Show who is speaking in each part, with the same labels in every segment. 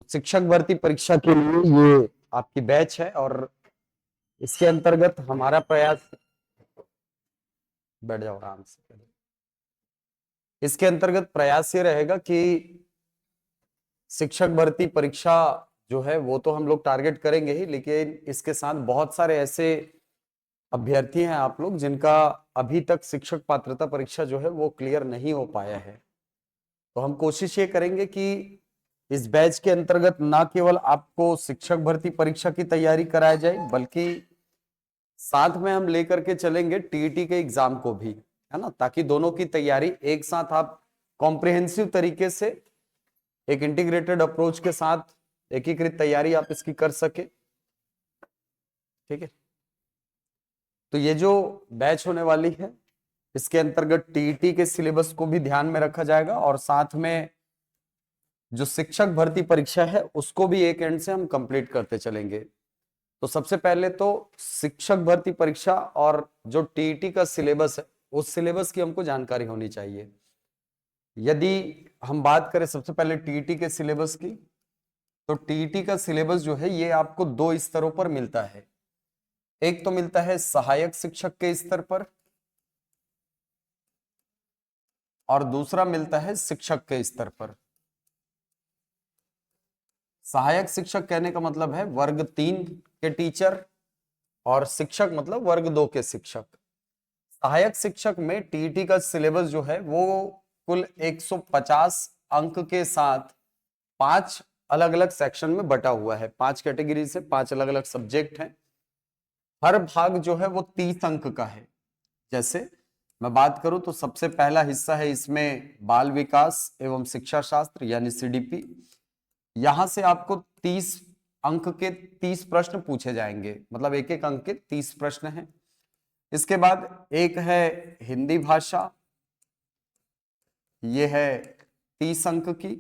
Speaker 1: शिक्षक भर्ती परीक्षा के लिए ये आपकी बैच है और इसके अंतर्गत हमारा प्रयास, बैठ जाओ आराम से। इसके अंतर्गत प्रयास ये रहेगा कि शिक्षक भर्ती परीक्षा जो है वो तो हम लोग टारगेट करेंगे ही, लेकिन इसके साथ बहुत सारे ऐसे अभ्यर्थी हैं आप लोग जिनका अभी तक शिक्षक पात्रता परीक्षा जो है वो क्लियर नहीं हो पाया है। तो हम कोशिश ये करेंगे कि इस बैच के अंतर्गत ना केवल आपको शिक्षक भर्ती परीक्षा की तैयारी कराई जाए, बल्कि साथ में हम लेकर के चलेंगे टीईटी के एग्जाम को भी, है ना, ताकि दोनों की तैयारी एक साथ आप कॉम्प्रिहेंसिव तरीके से एक इंटीग्रेटेड अप्रोच के साथ एकीकृत तैयारी आप इसकी कर सके। ठीक है, तो ये जो बैच होने वाली है इसके अंतर्गत टीईटी के सिलेबस को भी ध्यान में रखा जाएगा और साथ में जो शिक्षक भर्ती परीक्षा है उसको भी एक एंड से हम कंप्लीट करते चलेंगे। तो सबसे पहले तो शिक्षक भर्ती परीक्षा और जो टीईटी का सिलेबस है उस सिलेबस की हमको जानकारी होनी चाहिए। यदि हम बात करें सबसे पहले टीईटी के सिलेबस की, तो टीईटी का सिलेबस जो है ये आपको दो स्तरों पर मिलता है। एक तो मिलता है सहायक शिक्षक के स्तर पर और दूसरा मिलता है शिक्षक के स्तर पर। सहायक शिक्षक कहने का मतलब है वर्ग 3 के टीचर और शिक्षक मतलब वर्ग 2 के शिक्षक। सहायक शिक्षक में टीईटी का सिलेबस जो है वो कुल 150 अंक के साथ 5 अलग अलग सेक्शन में बटा हुआ है। 5 कैटेगरी से 5 अलग अलग सब्जेक्ट हैं। हर भाग जो है वो 30 अंक का है। जैसे मैं बात करूं तो सबसे पहला हिस्सा है इसमें बाल विकास एवं शिक्षा शास्त्र यानी सीडीपी। यहां से आपको 30 अंक के 30 प्रश्न पूछे जाएंगे, मतलब एक एक अंक के 30 प्रश्न हैं। इसके बाद एक है हिंदी भाषा, ये है 30 अंक की।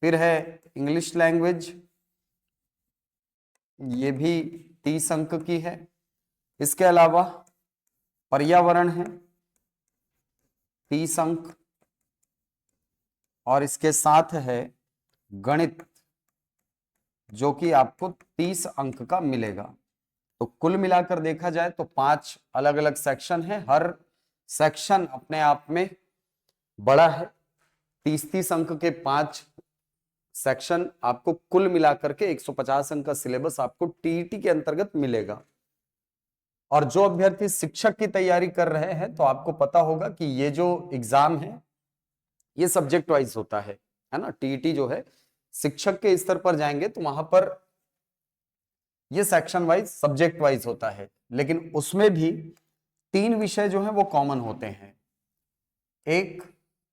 Speaker 1: फिर है इंग्लिश लैंग्वेज, ये भी 30 अंक की है। इसके अलावा पर्यावरण है 30 अंक और इसके साथ है गणित जो कि आपको 30 अंक का मिलेगा। तो कुल मिलाकर देखा जाए तो 5 अलग अलग सेक्शन है। हर सेक्शन अपने आप में बड़ा है। 30-30 अंक के 5 सेक्शन आपको कुल मिलाकर के 150 अंक का सिलेबस आपको टीईटी के अंतर्गत मिलेगा। और जो अभ्यर्थी शिक्षक की तैयारी कर रहे हैं तो आपको पता होगा कि ये जो एग्जाम है ये सब्जेक्ट वाइज होता है ना। टीईटी जो है शिक्षक के स्तर पर जाएंगे तो वहां पर ये सेक्शन वाइज सब्जेक्ट वाइज होता है, लेकिन उसमें भी 3 विषय जो है वो कॉमन होते हैं। एक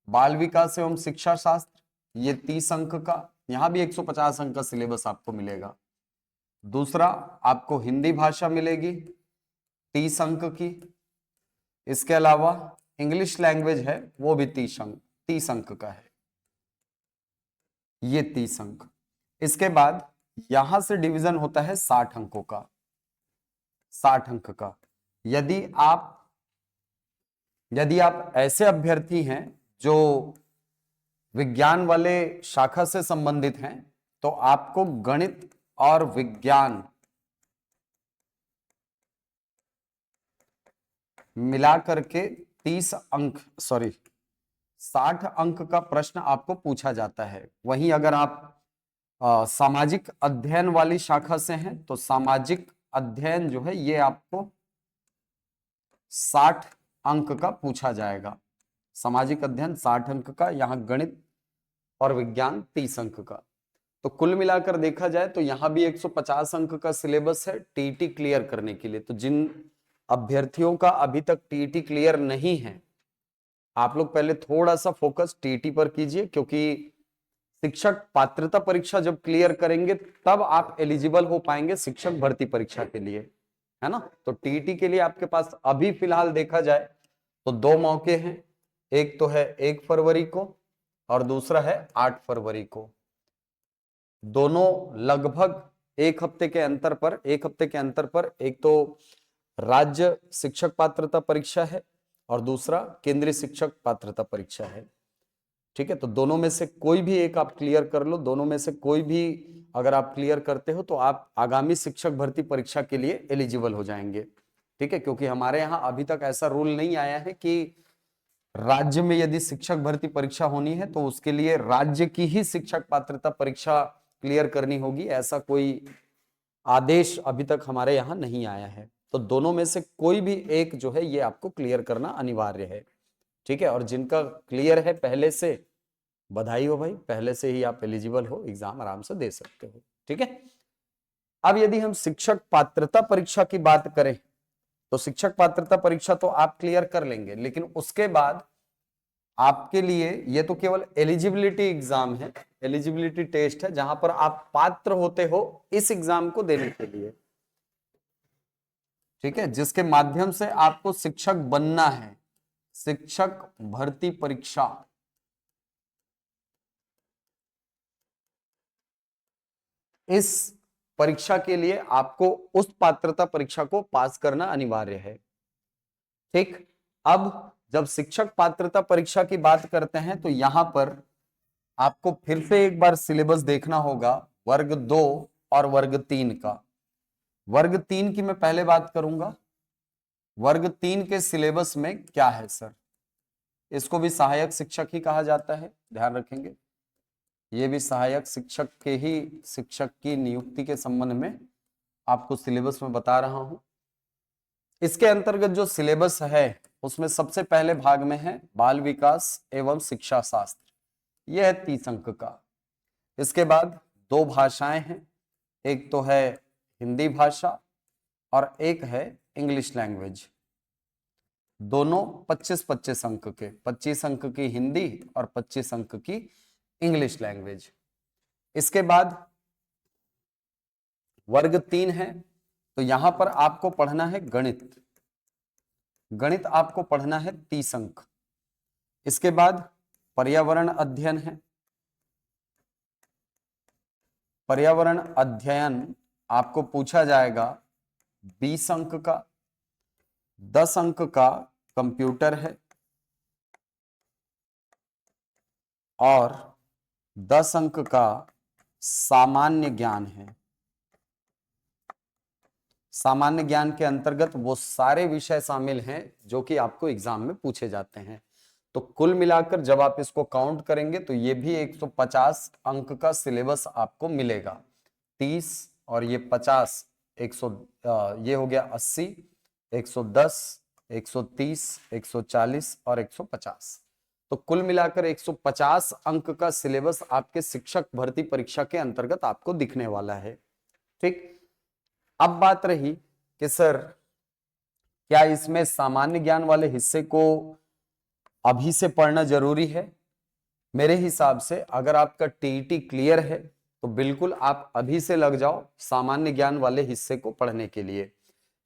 Speaker 1: बाल विकास एवं शिक्षा शास्त्र, ये 30 अंक का, यहां भी 150 अंक का सिलेबस आपको मिलेगा। दूसरा आपको हिंदी भाषा मिलेगी 30 अंक की। इसके अलावा इंग्लिश लैंग्वेज है वो भी 30 अंक का है, ये 30 अंक। इसके बाद यहां से डिवीजन होता है 60 अंकों का, 60 अंक का। यदि आप ऐसे अभ्यर्थी हैं जो विज्ञान वाले शाखा से संबंधित हैं तो आपको गणित और विज्ञान मिला करके 60 अंक का प्रश्न आपको पूछा जाता है। वहीं अगर आप सामाजिक अध्ययन वाली शाखा से हैं तो सामाजिक अध्ययन जो है ये आपको 60 अंक का पूछा जाएगा। सामाजिक अध्ययन 60 अंक का, यहाँ गणित और विज्ञान 30 अंक का। तो कुल मिलाकर देखा जाए तो यहां भी 150 अंक का सिलेबस है टीईटी क्लियर करने के लिए। तो जिन अभ्यर्थियों का अभी तक टीईटी क्लियर नहीं है, आप लोग पहले थोड़ा सा फोकस टीईटी पर कीजिए, क्योंकि शिक्षक पात्रता परीक्षा जब क्लियर करेंगे तब आप एलिजिबल हो पाएंगे शिक्षक भर्ती परीक्षा के लिए, है ना। तो टीईटी के लिए आपके पास अभी फिलहाल देखा जाए तो 2 मौके हैं। एक तो है 1 फरवरी को और दूसरा है 8 फरवरी को। दोनों लगभग एक हफ्ते के अंतर पर एक तो राज्य शिक्षक पात्रता परीक्षा है और दूसरा केंद्रीय शिक्षक पात्रता परीक्षा है। ठीक है, तो दोनों में से कोई भी एक आप क्लियर कर लो, दोनों में से कोई भी अगर आप क्लियर करते हो तो आप आगामी शिक्षक भर्ती परीक्षा के लिए एलिजिबल हो जाएंगे। ठीक है, क्योंकि हमारे यहाँ अभी तक ऐसा रूल नहीं आया है कि राज्य में यदि शिक्षक भर्ती परीक्षा होनी है तो उसके लिए राज्य की ही शिक्षक पात्रता परीक्षा क्लियर करनी होगी, ऐसा कोई आदेश अभी तक हमारे यहाँ नहीं आया है। तो दोनों में से कोई भी एक जो है ये आपको क्लियर करना अनिवार्य है। ठीक है, और जिनका क्लियर है पहले से, बधाई हो भाई, पहले से ही आप एलिजिबल हो, एग्जाम आराम से दे सकते हो। ठीक है, अब यदि हम शिक्षक पात्रता परीक्षा की बात करें तो शिक्षक पात्रता परीक्षा तो आप क्लियर कर लेंगे, लेकिन उसके बाद आपके लिए ये तो केवल एलिजिबिलिटी एग्जाम है, एलिजिबिलिटी टेस्ट है, जहां पर आप पात्र होते हो इस एग्जाम को देने के लिए। ठीक है, जिसके माध्यम से आपको शिक्षक बनना है, शिक्षक भर्ती परीक्षा। इस परीक्षा के लिए आपको उस पात्रता परीक्षा को पास करना अनिवार्य है। ठीक, अब जब शिक्षक पात्रता परीक्षा की बात करते हैं तो यहां पर आपको फिर से एक बार सिलेबस देखना होगा वर्ग 2 और वर्ग 3 का। वर्ग 3 की मैं पहले बात करूंगा। वर्ग 3 के सिलेबस में क्या है सर, इसको भी सहायक शिक्षक ही कहा जाता है, ध्यान रखेंगे। ये भी सहायक शिक्षक के ही, शिक्षक की नियुक्ति के संबंध में आपको सिलेबस में बता रहा हूं। इसके अंतर्गत जो सिलेबस है उसमें सबसे पहले भाग में है बाल विकास एवं शिक्षा शास्त्र, यह है 30 अंक का। इसके बाद 2 भाषाएं हैं, एक तो है हिंदी भाषा और एक है इंग्लिश लैंग्वेज। दोनों 25-25 अंक के, 25 अंक की हिंदी और 25 अंक की इंग्लिश लैंग्वेज। इसके बाद वर्ग 3 है, तो यहां पर आपको पढ़ना है गणित। गणित आपको पढ़ना है 30 अंक। इसके बाद पर्यावरण अध्ययन है। पर्यावरण अध्ययन आपको पूछा जाएगा 20 अंक का। 10 अंक का कंप्यूटर है और 10 अंक का सामान्य ज्ञान है। सामान्य ज्ञान के अंतर्गत वो सारे विषय शामिल हैं जो कि आपको एग्जाम में पूछे जाते हैं। तो कुल मिलाकर जब आप इसको काउंट करेंगे तो ये भी 150 अंक का सिलेबस आपको मिलेगा। 30 और ये 50, 100, ये हो गया 80, 110, 130, 140 और 150। तो कुल मिलाकर 150 अंक का सिलेबस आपके शिक्षक भर्ती परीक्षा के अंतर्गत आपको दिखने वाला है। ठीक, अब बात रही कि सर क्या इसमें सामान्य ज्ञान वाले हिस्से को अभी से पढ़ना जरूरी है? मेरे हिसाब से अगर आपका टीईटी क्लियर है तो बिल्कुल आप अभी से लग जाओ सामान्य ज्ञान वाले हिस्से को पढ़ने के लिए।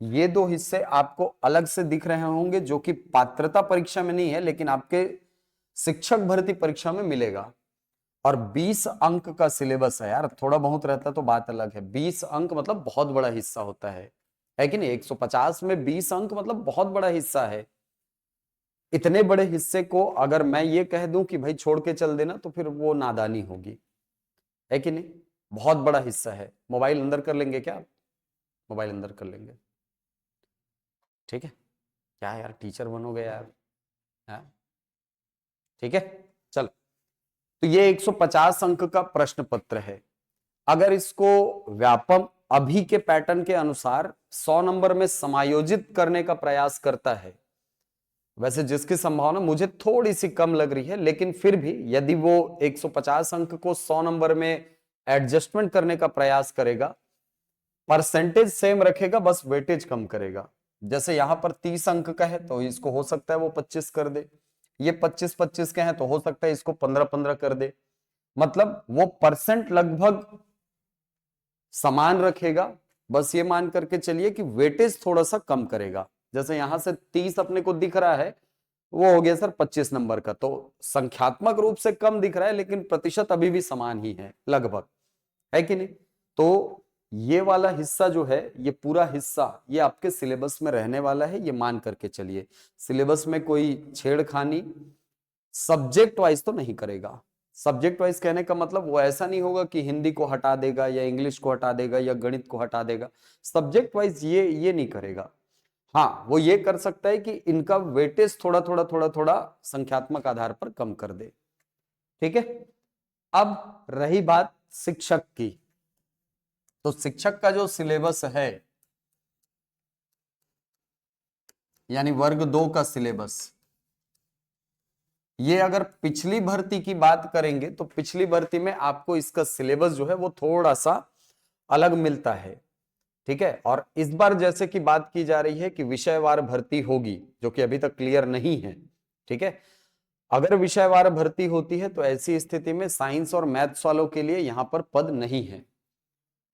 Speaker 1: ये 2 हिस्से आपको अलग से दिख रहे होंगे जो कि पात्रता परीक्षा में नहीं है लेकिन आपके शिक्षक भर्ती परीक्षा में मिलेगा। और 20 अंक का सिलेबस है यार, थोड़ा बहुत रहता तो बात अलग है, 20 अंक मतलब बहुत बड़ा हिस्सा होता है कि नहीं? 150 में 20 अंक मतलब बहुत बड़ा हिस्सा है। इतने बड़े हिस्से को अगर मैं ये कह दूं कि भाई छोड़ के चल देना तो फिर वो नादानी होगी, है कि नहीं? बहुत बड़ा हिस्सा है। मोबाइल अंदर कर लेंगे क्या आप? मोबाइल अंदर कर लेंगे, ठीक है? क्या यार टीचर बनोगे यार, हाँ? ठीक है, चल। तो ये 150 अंक का प्रश्न पत्र है। अगर इसको व्यापम अभी के पैटर्न के अनुसार 100 नंबर में समायोजित करने का प्रयास करता है, वैसे जिसकी संभावना मुझे थोड़ी सी कम लग रही है, लेकिन फिर भी यदि वो 150 अंक को 100 नंबर में एडजस्टमेंट करने का प्रयास करेगा, परसेंटेज सेम रखेगा, बस वेटेज कम करेगा। जैसे यहां पर 30 अंक का है तो इसको हो सकता है वो 25 कर दे, ये 25-25 के हैं तो हो सकता है इसको 15-15 कर दे। मतलब वो परसेंट लगभग समान रखेगा, बस ये मान करके चलिए कि वेटेज थोड़ा सा कम करेगा। जैसे यहां से 30 अपने को दिख रहा है, वो हो गया सर 25 नंबर का, तो संख्यात्मक रूप से कम दिख रहा है लेकिन प्रतिशत अभी भी समान ही है लगभग, है कि नहीं? तो ये वाला हिस्सा जो है, ये पूरा हिस्सा ये आपके सिलेबस में रहने वाला है, ये मान करके चलिए। सिलेबस में कोई छेड़खानी सब्जेक्ट वाइज तो नहीं करेगा। सब्जेक्ट वाइज कहने का मतलब वो ऐसा नहीं होगा कि हिंदी को हटा देगा या इंग्लिश को हटा देगा या गणित को हटा देगा। सब्जेक्ट वाइज ये नहीं करेगा। हाँ, वो ये कर सकता है कि इनका वेटेज थोड़ा थोड़ा थोड़ा थोड़ा संख्यात्मक आधार पर कम कर दे। ठीक है। अब रही बात शिक्षक की, तो शिक्षक का जो सिलेबस है, यानी वर्ग 2 का सिलेबस, ये अगर पिछली भर्ती की बात करेंगे तो पिछली भर्ती में आपको इसका सिलेबस जो है वो थोड़ा सा अलग मिलता है। ठीक है। और इस बार जैसे कि बात की जा रही है कि विषयवार भर्ती होगी, जो कि अभी तक क्लियर नहीं है। ठीक है। अगर विषयवार भर्ती होती है तो ऐसी स्थिति में साइंस और मैथ्स वालों के लिए यहां पर पद नहीं है।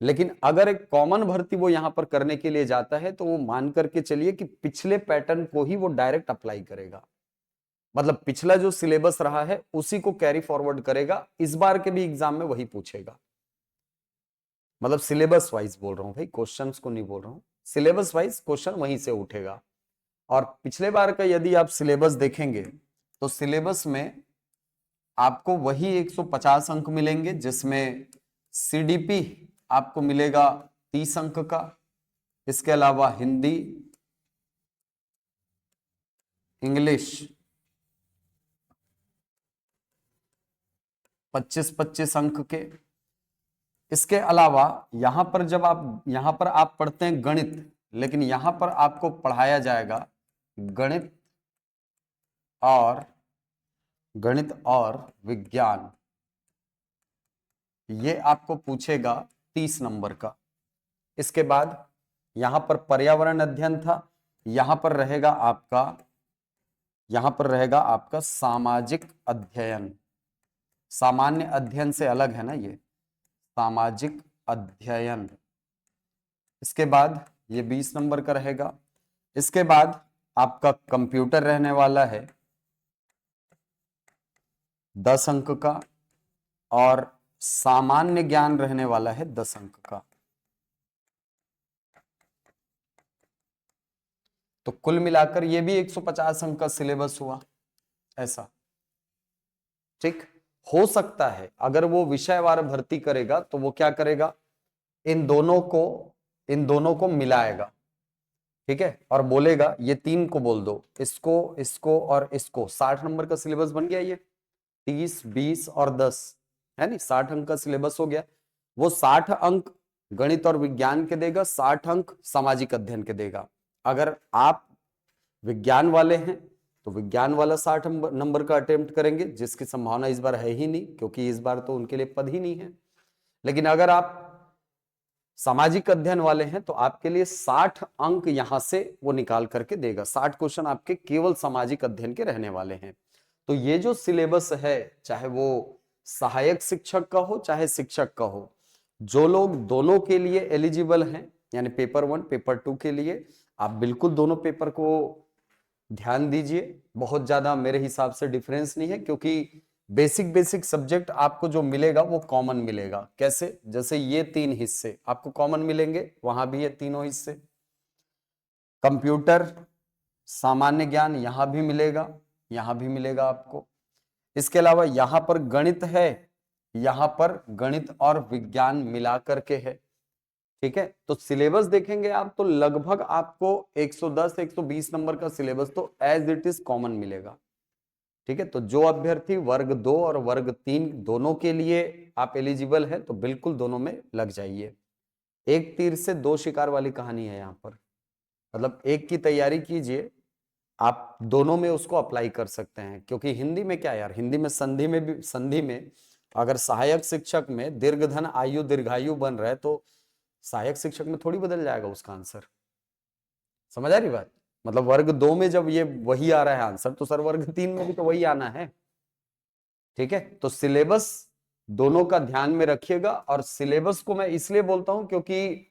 Speaker 1: लेकिन अगर एक कॉमन भर्ती वो यहां पर करने के लिए जाता है तो वो मान करके चलिए कि पिछले पैटर्न को ही वो डायरेक्ट अप्लाई करेगा। मतलब पिछला जो सिलेबस रहा है उसी को कैरी फॉरवर्ड करेगा, इस बार के भी एग्जाम में वही पूछेगा। मतलब सिलेबस वाइज बोल रहा हूं भाई, क्वेश्चंस को नहीं बोल रहा हूं। सिलेबस वाइज क्वेश्चन वहीं से उठेगा। और पिछले बार का यदि आप सिलेबस देखेंगे तो सिलेबस में आपको वही 150 अंक मिलेंगे, जिसमें सीडीपी आपको मिलेगा 30 अंक का। इसके अलावा हिंदी, इंग्लिश 25-25 अंक के। इसके अलावा यहां पर आप पढ़ते हैं गणित, लेकिन यहां पर आपको पढ़ाया जाएगा गणित और विज्ञान। ये आपको पूछेगा 30 नंबर का। इसके बाद यहां पर पर्यावरण अध्ययन था, यहां पर रहेगा आपका सामाजिक अध्ययन। सामान्य अध्ययन से अलग है ना ये, सामाजिक अध्ययन। इसके बाद ये 20 नंबर का रहेगा। इसके बाद आपका कंप्यूटर रहने वाला है 10 अंक का, और सामान्य ज्ञान रहने वाला है 10 अंक का। तो कुल मिलाकर ये भी 150 अंक का सिलेबस हुआ ऐसा। ठीक। हो सकता है अगर वो विषयवार भर्ती करेगा तो वो क्या करेगा, इन दोनों को मिलाएगा। ठीक है। और बोलेगा ये 3 को बोल दो, इसको इसको और इसको। 60 नंबर का सिलेबस बन गया ये, 30, 20 और 10, है नहीं, 60 अंक का सिलेबस हो गया। वो 60 अंक गणित और विज्ञान के देगा, 60 अंक सामाजिक अध्ययन के देगा। अगर आप विज्ञान वाले हैं तो विज्ञान वाला 60 नंबर का अटेम्प्ट करेंगे, जिसकी संभावना इस बार है ही नहीं, क्योंकि इस बार तो उनके लिए पद ही नहीं है। लेकिन अगर आप सामाजिक अध्ययन वाले हैं तो आपके लिए 60 अंक यहां से वो निकाल करके देगा। 60 क्वेश्चन आपके केवल सामाजिक अध्ययन के रहने वाले हैं। तो ये जो सिलेबस है, चाहे वो सहायक शिक्षक का हो चाहे शिक्षक का हो, जो लोग दोनों के लिए एलिजिबल हैं, यानी पेपर 1 पेपर 2 के लिए, आप बिल्कुल दोनों पेपर को ध्यान दीजिए। बहुत ज्यादा मेरे हिसाब से डिफरेंस नहीं है, क्योंकि बेसिक सब्जेक्ट आपको जो मिलेगा वो कॉमन मिलेगा। कैसे? जैसे ये 3 हिस्से आपको कॉमन मिलेंगे, वहां भी ये तीनों हिस्से। कंप्यूटर, सामान्य ज्ञान यहां भी मिलेगा, यहां भी मिलेगा आपको। इसके अलावा यहां पर गणित है, यहां पर गणित और विज्ञान मिला करके है। ठीक है। तो सिलेबस देखेंगे आप तो लगभग आपको 110 120 नंबर का सिलेबस तो एज इट इज कॉमन मिलेगा। ठीक है। तो जो अभ्यर्थी वर्ग 2 और वर्ग 3 दोनों के लिए आप एलिजिबल है तो बिल्कुल दोनों में लग जाइए। एक तीर से दो शिकार वाली कहानी है यहाँ पर। मतलब एक की तैयारी कीजिए, आप दोनों में उसको अप्लाई कर सकते हैं। क्योंकि हिंदी में क्या यार, हिंदी में संधि में अगर सहायक शिक्षक में दीर्घधन आयु दीर्घायु बन रहा है तो सहायक शिक्षक में थोड़ी बदल जाएगा उसका आंसर। समझ आ रही बात? मतलब वर्ग 2 में जब ये वही आ रहा है आंसर, तो सर वर्ग 3 में भी तो वही आना है। ठीक है। तो सिलेबस दोनों का ध्यान में रखिएगा। और सिलेबस को मैं इसलिए बोलता हूं क्योंकि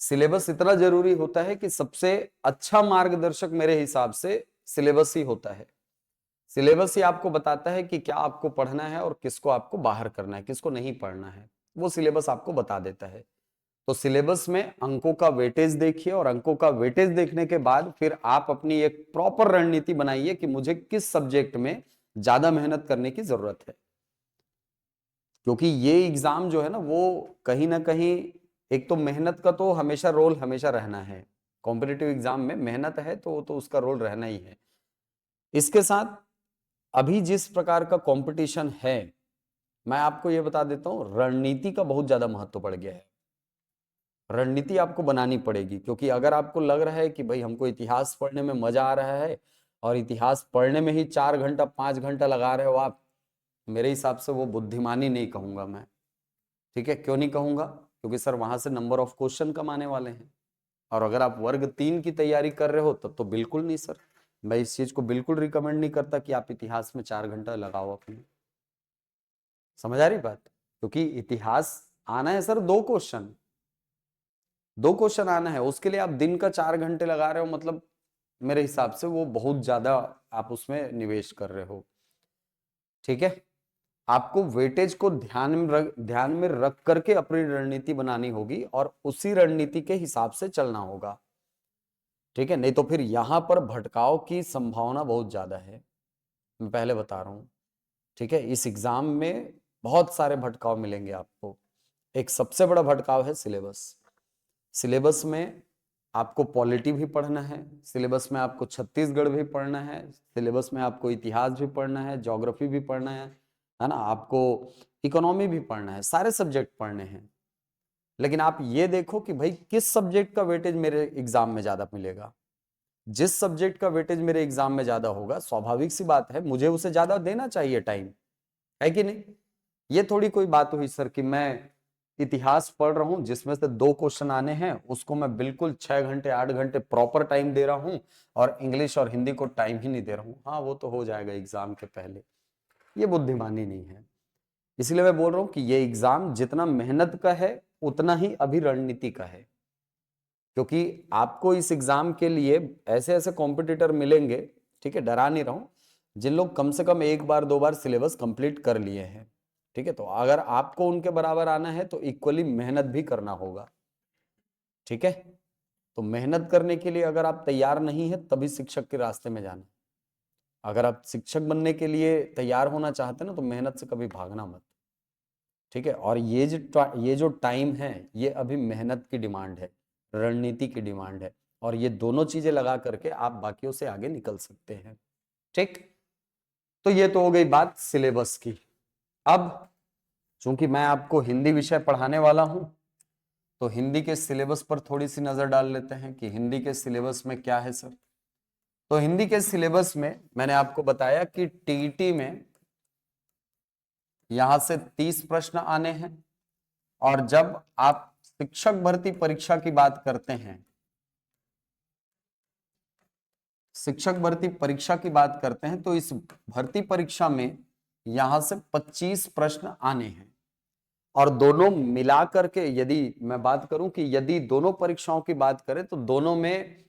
Speaker 1: सिलेबस इतना जरूरी होता है कि सबसे अच्छा मार्गदर्शक मेरे हिसाब से सिलेबस ही होता है। सिलेबस ही आपको बताता है कि क्या आपको पढ़ना है और किसको आपको बाहर करना है, किसको नहीं पढ़ना है, वो सिलेबस आपको बता देता है। तो सिलेबस में अंकों का वेटेज देखिए और अंकों का वेटेज देखने के बाद फिर आप अपनी एक प्रॉपर रणनीति बनाइए कि मुझे किस सब्जेक्ट में ज्यादा मेहनत करने की जरूरत है। क्योंकि ये एग्जाम जो है ना वो कहीं ना कहीं, एक तो मेहनत का तो हमेशा रोल हमेशा रहना है, कॉम्पिटिटिव एग्जाम में मेहनत है तो उसका रोल रहना ही है। इसके साथ अभी जिस प्रकार का कंपटीशन है, मैं आपको ये बता देता हूँ, रणनीति का बहुत ज्यादा महत्व बढ़ गया है। रणनीति आपको बनानी पड़ेगी, क्योंकि अगर आपको लग रहा है कि भाई हमको इतिहास पढ़ने में मजा आ रहा है और इतिहास पढ़ने में ही 4 घंटा 5 घंटा लगा रहे हो आप, मेरे हिसाब से वो बुद्धिमानी नहीं कहूंगा मैं। ठीक है, क्यों नहीं कहूंगा? क्योंकि सर वहां से नंबर ऑफ क्वेश्चन कम आने वाले हैं, और अगर आप वर्ग 3 की तैयारी कर रहे हो तब तो बिल्कुल नहीं सर, मैं इस चीज को बिल्कुल रिकमेंड नहीं करता कि आप इतिहास में 4 घंटा लगाओ अपने। समझ आ रही बात? क्योंकि इतिहास आना है सर, 2 क्वेश्चन, 2 क्वेश्चन आना है, उसके लिए आप दिन का 4 घंटे लगा रहे हो, मतलब मेरे हिसाब से वो बहुत ज्यादा आप उसमें निवेश कर रहे हो। ठीक है, आपको वेटेज को ध्यान में रख करके अपनी रणनीति बनानी होगी और उसी रणनीति के हिसाब से चलना होगा। ठीक है, नहीं तो फिर यहां पर भटकाव की संभावना बहुत ज्यादा है, मैं पहले बता रहा हूं। ठीक है, इस एग्जाम में बहुत सारे भटकाव मिलेंगे आपको। एक सबसे बड़ा भटकाव है सिलेबस। सिलेबस में आपको पॉलिटी भी पढ़ना है, सिलेबस में आपको छत्तीसगढ़ भी पढ़ना है, सिलेबस में आपको इतिहास भी पढ़ना है, ज्योग्राफी भी पढ़ना है ना, आपको इकोनॉमी भी पढ़ना है, सारे सब्जेक्ट पढ़ने हैं। लेकिन आप ये देखो कि भाई किस सब्जेक्ट का वेटेज मेरे एग्जाम में ज्यादा मिलेगा। जिस सब्जेक्ट का वेटेज मेरे एग्जाम में ज्यादा होगा, स्वाभाविक सी बात है मुझे उसे ज्यादा देना चाहिए टाइम, है कि नहीं? ये थोड़ी कोई बात हुई सर कि मैं इतिहास पढ़ रहा हूं जिसमें से 2 क्वेश्चन आने हैं, उसको मैं बिल्कुल 6 घंटे 8 घंटे प्रॉपर टाइम दे रहा हूं, और इंग्लिश और हिंदी को टाइम ही नहीं दे रहा हूं। हाँ, वो तो हो जाएगा एग्जाम के पहले, ये बुद्धिमानी नहीं है। इसलिए मैं बोल रहा हूं कि ये एग्जाम जितना मेहनत का है उतना ही अभी रणनीति का है, क्योंकि आपको इस एग्जाम के लिए ऐसे ऐसे कॉम्पिटिटर मिलेंगे, ठीक है, डरा नहीं रहा हूं, जिन लोग कम से कम 1 बार 2 बार सिलेबस कंप्लीट कर लिए हैं। ठीक है, तो अगर आपको उनके बराबर आना है तो इक्वली मेहनत भी करना होगा। ठीक है, तो मेहनत करने के लिए अगर आप तैयार नहीं है तभी शिक्षक के रास्ते में जाना। अगर आप शिक्षक बनने के लिए तैयार होना चाहते हैं ना, तो मेहनत से कभी भागना मत। ठीक है, और ये जो टाइम है ये अभी मेहनत की डिमांड है, रणनीति की डिमांड है, और ये दोनों चीजें लगा करके आप बाकियों से आगे निकल सकते हैं। ठीक, तो ये तो हो गई बात सिलेबस की। अब चूंकि मैं आपको हिंदी विषय पढ़ाने वाला हूं, तो हिंदी के सिलेबस पर थोड़ी सी नजर डाल लेते हैं कि हिंदी के सिलेबस में क्या है सर। तो हिंदी के सिलेबस में मैंने आपको बताया कि टीईटी में यहां से 30 प्रश्न आने हैं, और जब आप शिक्षक भर्ती परीक्षा की बात करते हैं, शिक्षक भर्ती परीक्षा की बात करते हैं, तो इस भर्ती परीक्षा में यहां से 25 प्रश्न आने हैं, और दोनों मिला करके यदि मैं बात करूं कि यदि दोनों परीक्षाओं की बात करें तो दोनों में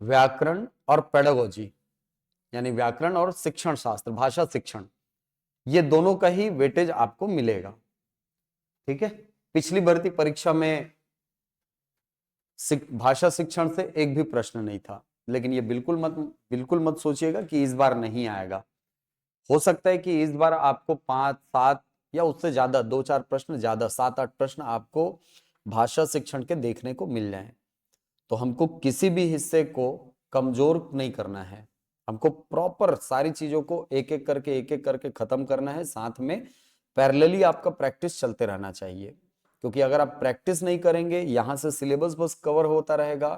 Speaker 1: व्याकरण और पेडागोजी, यानी व्याकरण और शिक्षण शास्त्र, भाषा शिक्षण, ये दोनों का ही वेटेज आपको मिलेगा। ठीक है, पिछली भर्ती परीक्षा में भाषा शिक्षण से एक भी प्रश्न नहीं था, लेकिन ये बिल्कुल मत सोचिएगा कि इस बार नहीं आएगा। हो सकता है कि इस बार आपको 5 7 या उससे ज्यादा 2 4 प्रश्न, ज्यादा 7 8 प्रश्न आपको भाषा शिक्षण के देखने को मिल जाएं। तो हमको किसी भी हिस्से को कमजोर नहीं करना है, हमको प्रॉपर सारी चीजों को एक एक करके खत्म करना है। साथ में पैरेलली आपका प्रैक्टिस चलते रहना चाहिए, क्योंकि अगर आप प्रैक्टिस नहीं करेंगे, यहां से सिलेबस बस कवर होता रहेगा,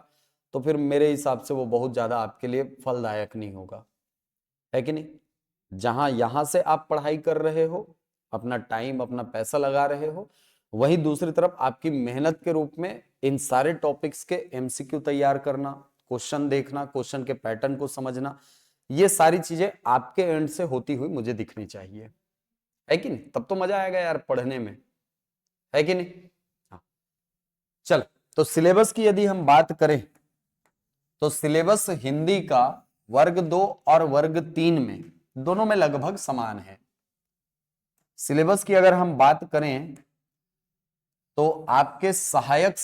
Speaker 1: तो फिर मेरे हिसाब से वो बहुत ज्यादा आपके लिए फलदायक नहीं होगा, है कि नहीं? जहां यहां से आप पढ़ाई कर रहे हो, अपना टाइम अपना पैसा लगा रहे हो, वहीं दूसरी तरफ आपकी मेहनत के रूप में इन सारे टॉपिक्स के एमसीक्यू तैयार करना, क्वेश्चन देखना, क्वेश्चन के पैटर्न को समझना, ये सारी चीजें आपके एंड से होती हुई मुझे दिखनी चाहिए, है कि नहीं? तब तो मजा आएगा यार पढ़ने में, है कि नहीं? हाँ, चल, तो सिलेबस की यदि हम बात करें, तो सिलेबस हिंदी का वर्ग 2 और वर्ग 3 में दोनों में लगभग समान है। सिलेबस की अगर हम बात करें तो आपके सहायक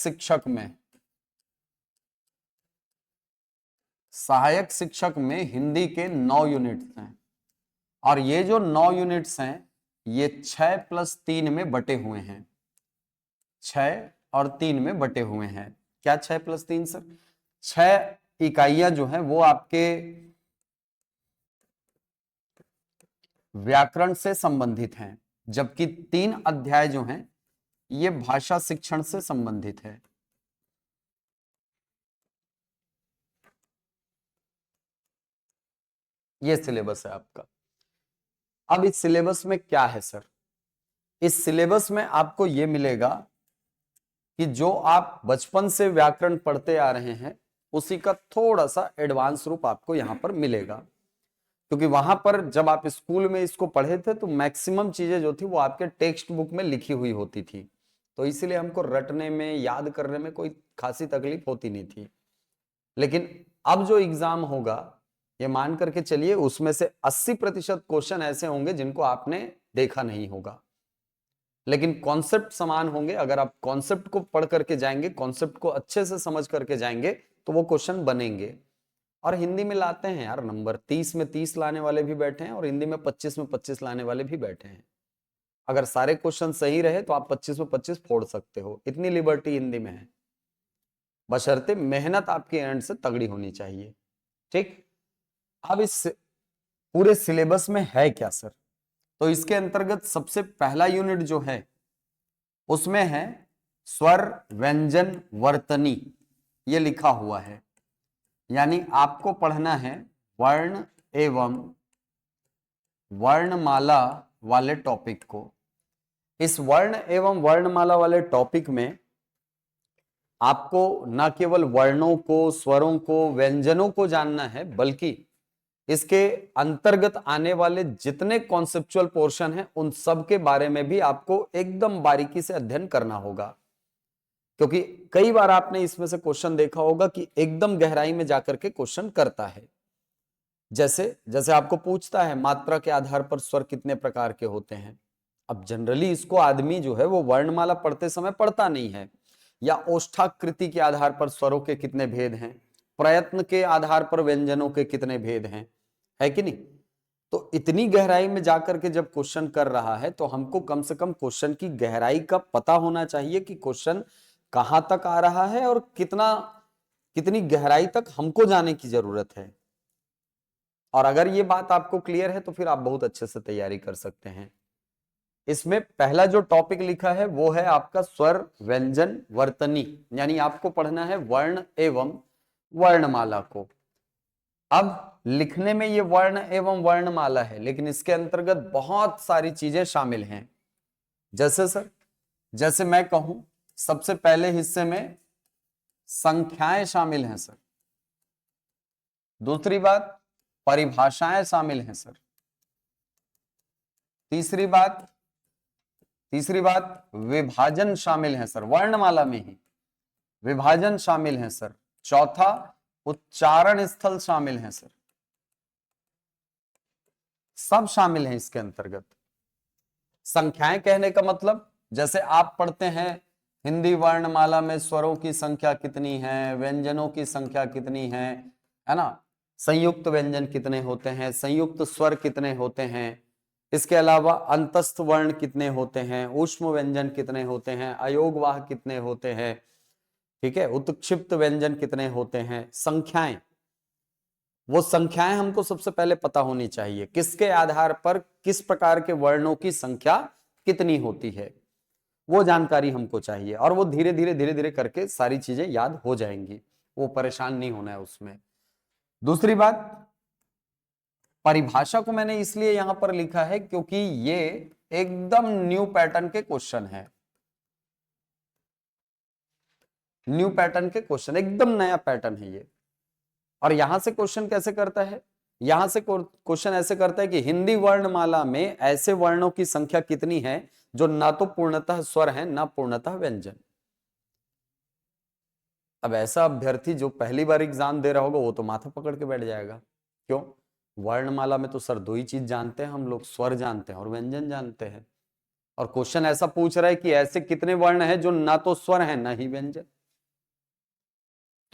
Speaker 1: शिक्षक में हिंदी के 9 यूनिट्स हैं, और ये जो 9 यूनिट्स हैं ये 6+3 में बटे हुए हैं, 6 और 3 में बटे हुए हैं। क्या 6+3 सर? 6 इकाइयां जो है वो आपके व्याकरण से संबंधित हैं, जबकि 3 अध्याय जो हैं ये भाषा शिक्षण से संबंधित है। ये सिलेबस है आपका। अब इस सिलेबस में क्या है सर? इस सिलेबस में आपको ये मिलेगा कि जो आप बचपन से व्याकरण पढ़ते आ रहे हैं उसी का थोड़ा सा एडवांस रूप आपको यहां पर मिलेगा, क्योंकि वहां पर जब आप स्कूल में इसको पढ़े थे तो मैक्सिमम चीजें जो थी वो आपके टेक्स्ट बुक में लिखी हुई होती थी, तो इसलिए हमको रटने में, याद करने में कोई खासी तकलीफ होती नहीं थी। लेकिन अब जो एग्जाम होगा, ये मान करके चलिए उसमें से 80% क्वेश्चन ऐसे होंगे जिनको आपने देखा नहीं होगा, लेकिन कॉन्सेप्ट समान होंगे। अगर आप कॉन्सेप्ट को पढ़ करके जाएंगे, कॉन्सेप्ट को अच्छे से समझ करके जाएंगे तो वो क्वेश्चन बनेंगे। और हिंदी में लाते हैं यार नंबर, 30 में 30 लाने वाले भी बैठे हैं और हिंदी में 25 में 25 लाने वाले भी बैठे हैं। अगर सारे क्वेश्चन सही रहे तो आप 25 में 25 फोड़ सकते हो, इतनी लिबर्टी हिंदी में है, बशर्ते मेहनत आपके एंड से तगड़ी होनी चाहिए। ठीक, अब इस पूरे सिलेबस में है क्या सर? तो इसके अंतर्गत सबसे पहला यूनिट जो है उसमें है स्वर व्यंजन वर्तनी, ये लिखा हुआ है। यानी आपको पढ़ना है वर्ण एवं वर्णमाला वाले टॉपिक को। इस वर्ण एवं वर्णमाला वाले टॉपिक में आपको न केवल वर्णों को, स्वरों को, व्यंजनों को जानना है, बल्कि इसके अंतर्गत आने वाले जितने कॉन्सेप्चुअल पोर्शन हैं उन सब के बारे में भी आपको एकदम बारीकी से अध्ययन करना होगा। क्योंकि कई बार आपने इसमें से क्वेश्चन देखा होगा कि एकदम गहराई में जाकर के क्वेश्चन करता है। जैसे जैसे आपको पूछता है मात्रा के आधार पर स्वर कितने प्रकार के होते हैं। अब जनरली इसको आदमी जो है वो वर्णमाला पढ़ते समय पढ़ता नहीं है, या ओष्ठाकृति के आधार पर स्वरों के कितने भेद हैं, प्रयत्न के आधार पर व्यंजनों के कितने भेद हैं, है कि नहीं? तो इतनी गहराई में जाकर के जब क्वेश्चन कर रहा है तो हमको कम से कम क्वेश्चन की गहराई का पता होना चाहिए कि क्वेश्चन कहां तक आ रहा है और कितनी गहराई तक हमको जाने की जरूरत है। और अगर ये बात आपको क्लियर है तो फिर आप बहुत अच्छे से तैयारी कर सकते हैं। इसमें पहला जो टॉपिक लिखा है वो है आपका स्वर व्यंजन वर्तनी, यानी आपको पढ़ना है वर्ण एवं वर्णमाला को। अब लिखने में ये वर्ण एवं वर्णमाला है, लेकिन इसके अंतर्गत बहुत सारी चीजें शामिल हैं। जैसे सर, जैसे मैं कहूं सबसे पहले हिस्से में संख्याएं शामिल हैं सर। दूसरी बात, परिभाषाएं शामिल हैं सर। तीसरी बात विभाजन शामिल है सर, वर्णमाला में ही विभाजन शामिल है सर। चौथा, उच्चारण स्थल शामिल है सर। सब शामिल है इसके अंतर्गत। संख्याएं कहने का मतलब, जैसे आप पढ़ते हैं हिंदी वर्णमाला में स्वरों की संख्या कितनी है, व्यंजनों की संख्या कितनी है ना, संयुक्त व्यंजन कितने होते हैं, संयुक्त स्वर कितने होते हैं, इसके अलावा अंतस्थ वर्ण कितने होते हैं, ऊष्म व्यंजन कितने होते हैं, अयोगवाह कितने होते हैं, ठीक है, उत्क्षिप्त व्यंजन कितने होते हैं। संख्याएं, वो संख्याएं हमको सबसे पहले पता होनी चाहिए, किसके आधार पर किस प्रकार के वर्णों की संख्या कितनी होती है, वो जानकारी हमको चाहिए। और वो धीरे धीरे करके सारी चीजें याद हो जाएंगी, वो परेशान नहीं होना है उसमें। दूसरी बात, परिभाषा को मैंने इसलिए यहां पर लिखा है क्योंकि ये एकदम न्यू पैटर्न के क्वेश्चन है, न्यू पैटर्न के क्वेश्चन, एकदम नया पैटर्न है ये। और यहां से क्वेश्चन कैसे करता है, यहां से क्वेश्चन ऐसे करता है कि हिंदी वर्णमाला में ऐसे वर्णों की संख्या कितनी है जो ना तो पूर्णतः स्वर है ना पूर्णतः व्यंजन। अब ऐसा अभ्यर्थी जो पहली बार एग्जाम दे रहा होगा वो तो माथा पकड़ के बैठ जाएगा। क्यों? वर्णमाला में तो सर दो ही चीज जानते हैं हम लोग, स्वर जानते हैं और व्यंजन जानते हैं। और क्वेश्चन ऐसा पूछ रहा है कि ऐसे कितने वर्ण हैं जो ना तो स्वर हैं ना ही व्यंजन।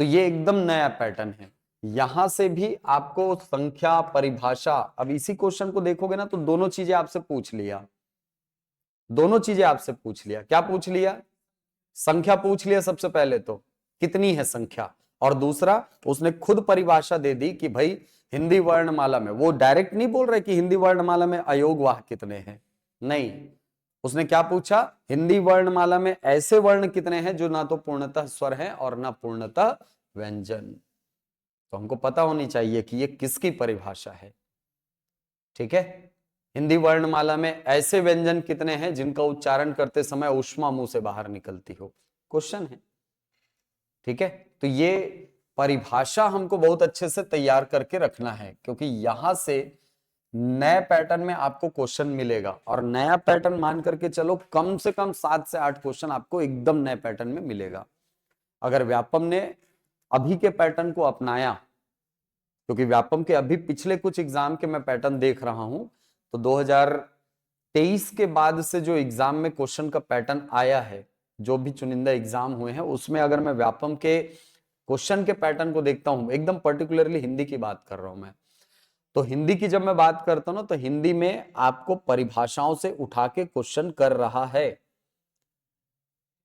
Speaker 1: तो ये एकदम नया पैटर्न है। यहां से भी आपको संख्या, परिभाषा, अब इसी क्वेश्चन को देखोगे ना तो दोनों चीजें आपसे पूछ लिया, दोनों चीजें आपसे पूछ लिया। क्या पूछ लिया? संख्या पूछ लिया सबसे पहले, तो कितनी है संख्या, और दूसरा उसने खुद परिभाषा दे दी कि भाई हिंदी वर्णमाला में, वो डायरेक्ट नहीं बोल रहे कि हिंदी वर्णमाला में अयोगवाह कितने हैं, नहीं, उसने क्या पूछा, हिंदी वर्णमाला में ऐसे वर्ण कितने हैं जो ना तो पूर्णतः स्वर हैं और ना पूर्णतः व्यंजन। तो हमको पता होनी चाहिए कि ये किसकी परिभाषा है। ठीक है, हिंदी वर्णमाला में ऐसे व्यंजन कितने हैं जिनका उच्चारण करते समय ऊष्मा मुंह से बाहर निकलती हो, क्वेश्चन है। ठीक है, तो ये परिभाषा हमको बहुत अच्छे से तैयार करके रखना है, क्योंकि यहां से नए पैटर्न में आपको क्वेश्चन मिलेगा, और नया पैटर्न मान करके चलो कम से कम 7 से 8 क्वेश्चन आपको एकदम नए पैटर्न में मिलेगा। अगर व्यापम ने अभी के पैटर्न को अपनाया, क्योंकि व्यापम के अभी पिछले कुछ एग्जाम के मैं पैटर्न देख रहा हूं, तो 2023 के बाद से जो एग्जाम में क्वेश्चन का पैटर्न आया है, जो भी चुनिंदा एग्जाम हुए हैं, उसमें अगर मैं व्यापम के क्वेश्चन के पैटर्न को देखता हूं, एकदम पर्टिकुलरली हिंदी की बात कर रहा हूं मैं, तो हिंदी की जब मैं बात करता हूं ना, तो हिंदी में आपको परिभाषाओं से उठा के क्वेश्चन कर रहा है,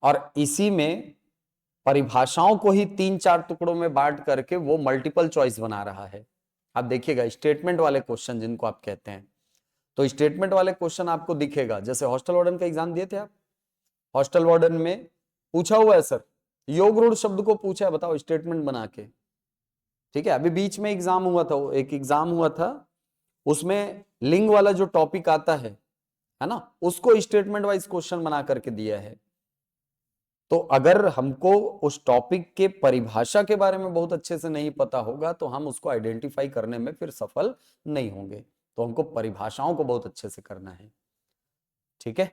Speaker 1: और इसी में परिभाषाओं को ही 3-4 टुकड़ों में बांट करके वो मल्टीपल चॉइस बना रहा है। आप देखिएगा स्टेटमेंट वाले क्वेश्चन जिनको आप कहते हैं, तो स्टेटमेंट वाले क्वेश्चन आपको दिखेगा, जैसे हॉस्टल वार्डन का एग्जाम दिए थे आप, हॉस्टल वार्डन में पूछा हुआ है सर, योग रूढ़ शब्द को पूछा है, बताओ स्टेटमेंट बना के। ठीक है, अभी बीच में एग्जाम हुआ था, एक एग्जाम हुआ था, उसमें लिंग वाला जो टॉपिक आता है ना, उसको स्टेटमेंट वाइज क्वेश्चन बना करके दिया है। तो अगर हमको उस टॉपिक के परिभाषा के बारे में बहुत अच्छे से नहीं पता होगा, तो हम उसको आइडेंटिफाई करने में फिर सफल नहीं होंगे। तो हमको परिभाषाओं को बहुत अच्छे से करना है। ठीक है,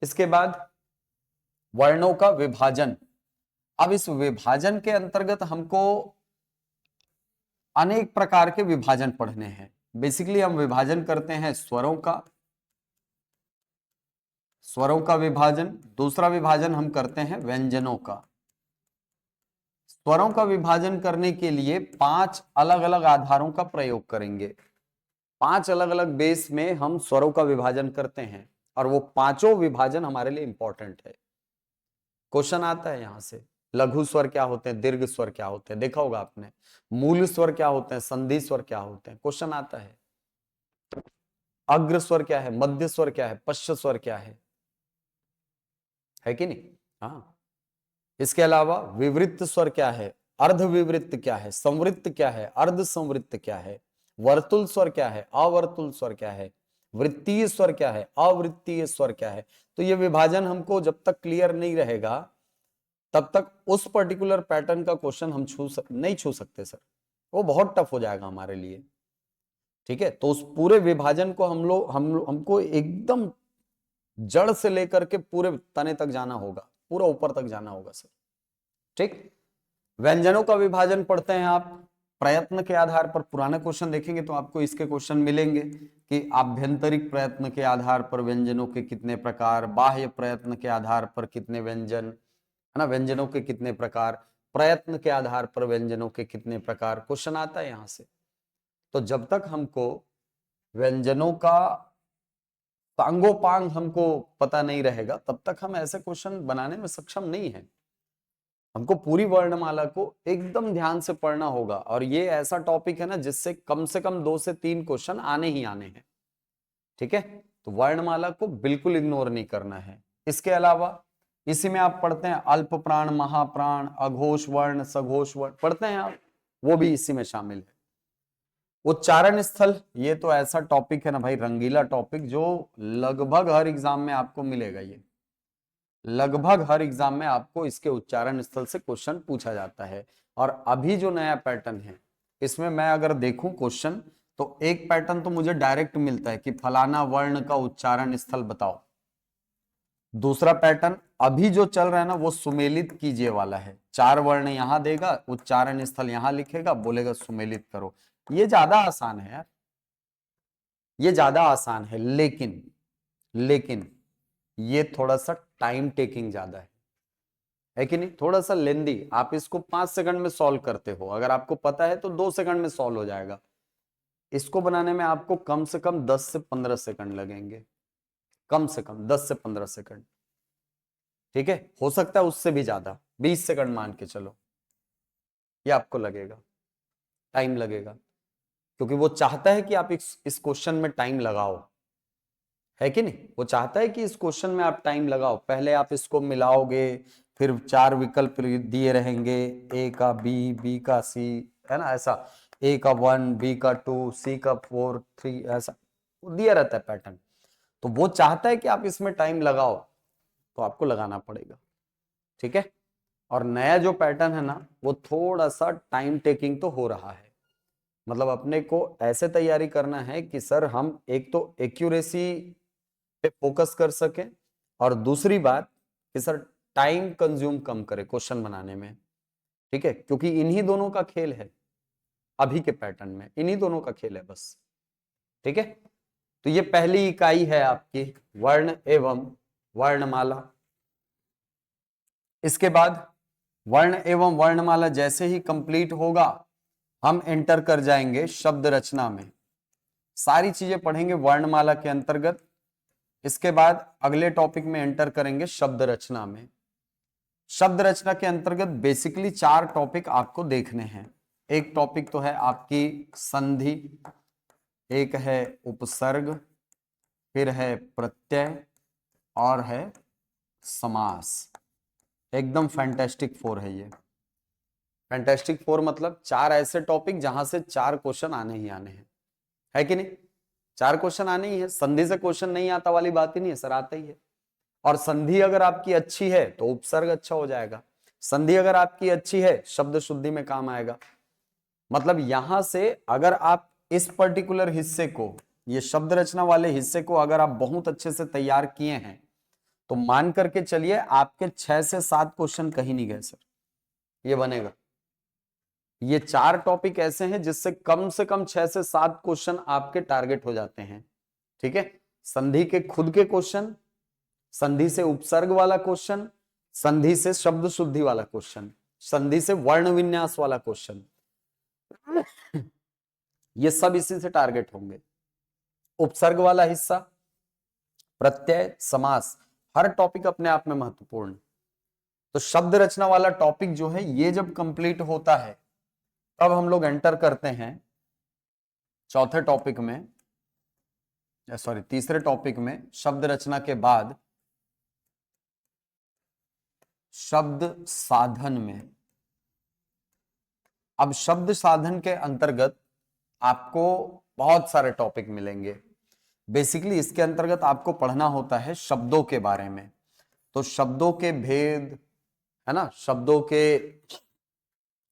Speaker 1: इसके बाद वर्णों का विभाजन। अब इस विभाजन के अंतर्गत हमको अनेक प्रकार के विभाजन पढ़ने हैं। बेसिकली हम विभाजन करते हैं स्वरों का, स्वरों का विभाजन, दूसरा विभाजन हम करते हैं व्यंजनों का। स्वरों का विभाजन करने के लिए 5 अलग अलग आधारों का प्रयोग करेंगे। 5 अलग अलग बेस में हम स्वरों का विभाजन करते हैं, और वो पांचों विभाजन हमारे लिए इंपॉर्टेंट है। क्वेश्चन आता है यहां से, लघु स्वर क्या होते हैं, दीर्घ स्वर क्या होते हैं, देखा होगा आपने, मूल स्वर क्या होते हैं, संधि स्वर क्या होते हैं, क्वेश्चन आता है। अग्र स्वर क्या है, मध्य स्वर क्या है, पश्च स्वर क्या है कि नहीं? हाँ, इसके अलावा विवृत्त स्वर क्या है, अर्ध विवृत्त क्या है, संवृत्त क्या है, अर्ध संवृत्त क्या है, वर्तुल स्वर क्या है, अवर्तुल स्वर क्या है, वृत्तीय स्वर क्या है, अवृत्तीय स्वर क्या है। तो ये विभाजन हमको जब तक क्लियर नहीं रहेगा, तब तक उस पर्टिकुलर पैटर्न का क्वेश्चन हम नहीं छू सकते सर, वो बहुत टफ हो जाएगा हमारे लिए। ठीक है, तो उस पूरे विभाजन को हमको एकदम जड़ से लेकर के पूरे तने तक जाना होगा, पूरा ऊपर तक जाना होगा सर। ठीक, व्यंजनों का विभाजन पढ़ते हैं आप प्रयत्न के आधार पर। पुराना क्वेश्चन देखेंगे तो आपको इसके क्वेश्चन मिलेंगे कि आभ्यंतरिक प्रयत्न के आधार पर व्यंजनों के कितने प्रकार, बाह्य प्रयत्न के आधार पर कितने व्यंजन, है ना, व्यंजनों के कितने प्रकार, प्रयत्न के आधार पर व्यंजनों के कितने प्रकार, क्वेश्चन आता है यहां से। तो जब तक हमको व्यंजनों का सांगोपांग हमको पता नहीं रहेगा, तब तक हम ऐसे क्वेश्चन बनाने में सक्षम नहीं है। हमको पूरी वर्णमाला को एकदम ध्यान से पढ़ना होगा, और ये ऐसा टॉपिक है ना जिससे कम से कम 2 से 3 क्वेश्चन आने ही आने हैं। ठीक है, तो वर्णमाला को बिल्कुल इग्नोर नहीं करना है। इसके अलावा इसी में आप पढ़ते हैं अल्प प्राण, महाप्राण, अघोष वर्ण, सघोष वर्ण पढ़ते हैं आप, वो भी इसी में शामिल है। उच्चारण स्थल, ये तो ऐसा टॉपिक है ना भाई, रंगीला टॉपिक, जो लगभग हर एग्जाम में आपको मिलेगा। ये लगभग हर एग्जाम में आपको इसके उच्चारण स्थल से क्वेश्चन पूछा जाता है। और अभी जो नया पैटर्न है, इसमें मैं अगर देखूं क्वेश्चन, तो एक पैटर्न तो मुझे डायरेक्ट मिलता है कि फलाना वर्ण का उच्चारण स्थल बताओ। दूसरा पैटर्न अभी जो चल रहा है ना, वो सुमेलित कीजिए वाला है। 4 वर्ण यहां देगा, उच्चारण स्थल यहां लिखेगा, बोलेगा सुमेलित करो। ये ज्यादा आसान है यार, ये ज्यादा आसान है, लेकिन ये थोड़ा सा टाइम टेकिंग ज्यादा है कि नहीं, थोड़ा सा लेंदी। आप इसको 5 सेकंड में सॉल्व करते हो, अगर आपको पता है तो 2 सेकंड में सॉल्व हो जाएगा। इसको बनाने में आपको कम से कम 10 से 15 सेकंड लगेंगे, कम से कम 10 से 15 सेकंड। ठीक है, हो सकता है उससे भी ज्यादा, 20 सेकंड मान के चलो, ये आपको लगेगा, टाइम लगेगा, क्योंकि वो चाहता है कि आप इस क्वेश्चन में टाइम लगाओ, है कि नहीं। वो चाहता है कि इस क्वेश्चन में आप टाइम लगाओ। पहले आप इसको मिलाओगे, फिर 4 विकल्प दिए रहेंगे, ए का बी, बी का सी, है ना, ऐसा ए का 1, बी का 2, सी का 4, 3, ऐसा दिया रहता है पैटर्न। तो वो चाहता है कि आप इसमें टाइम लगाओ, तो आपको लगाना पड़ेगा। ठीक है, और नया जो पैटर्न है ना, वो थोड़ा सा टाइम टेकिंग तो हो रहा है। मतलब अपने को ऐसे तैयारी करना है कि सर हम एक तो एक्यूरेसी पे फोकस कर सके, और दूसरी बात कि सर टाइम कंज्यूम कम करे क्वेश्चन बनाने में। ठीक है, क्योंकि इन्हीं दोनों का खेल है, अभी के पैटर्न में इन्हीं दोनों का खेल है बस। ठीक है, तो ये पहली इकाई है आपकी वर्ण एवं वर्णमाला। इसके बाद वर्ण एवं वर्णमाला जैसे ही कंप्लीट होगा, हम एंटर कर जाएंगे शब्द रचना में। सारी चीजें पढ़ेंगे वर्णमाला के अंतर्गत। इसके बाद अगले टॉपिक में एंटर करेंगे शब्द रचना में। शब्द रचना के अंतर्गत बेसिकली 4 टॉपिक आपको देखने हैं। एक टॉपिक तो है आपकी संधि, एक है उपसर्ग, फिर है प्रत्यय, और है समास। एकदम फैंटास्टिक 4 है ये। फैंटास्टिक 4 मतलब 4 ऐसे टॉपिक जहां से 4 क्वेश्चन आने ही आने हैं, है कि नहीं। 4 क्वेश्चन आने ही है, संधि से क्वेश्चन नहीं आता वाली बात ही नहीं है सर, आता ही है। और संधि अगर आपकी अच्छी है तो उपसर्ग अच्छा हो जाएगा, संधि अगर आपकी अच्छी है शब्द शुद्धि में काम आएगा। मतलब यहां से अगर आप इस पर्टिकुलर हिस्से को, ये शब्द रचना वाले हिस्से को अगर आप बहुत अच्छे से तैयार किए हैं, तो मान करके चलिए आपके 6 से 7 क्वेश्चन कहीं नहीं गए सर, ये बनेगा। ये 4 टॉपिक ऐसे हैं जिससे कम से कम 6 से 7 क्वेश्चन आपके टारगेट हो जाते हैं। ठीक है, संधि के खुद के क्वेश्चन, संधि से उपसर्ग वाला क्वेश्चन, संधि से शब्द शुद्धि वाला क्वेश्चन, संधि से वर्ण विन्यास वाला क्वेश्चन, ये सब इसी से टारगेट होंगे। उपसर्ग वाला हिस्सा, प्रत्यय, समास, हर टॉपिक अपने आप में महत्वपूर्ण। तो शब्द रचना वाला टॉपिक जो है ये जब कंप्लीट होता है, तब हम लोग एंटर करते हैं चौथे टॉपिक में, सॉरी तीसरे टॉपिक में, शब्द रचना के बाद शब्द साधन में। अब शब्द साधन के अंतर्गत आपको बहुत सारे टॉपिक मिलेंगे। बेसिकली इसके अंतर्गत आपको पढ़ना होता है शब्दों के बारे में। तो शब्दों के भेद, है ना, शब्दों के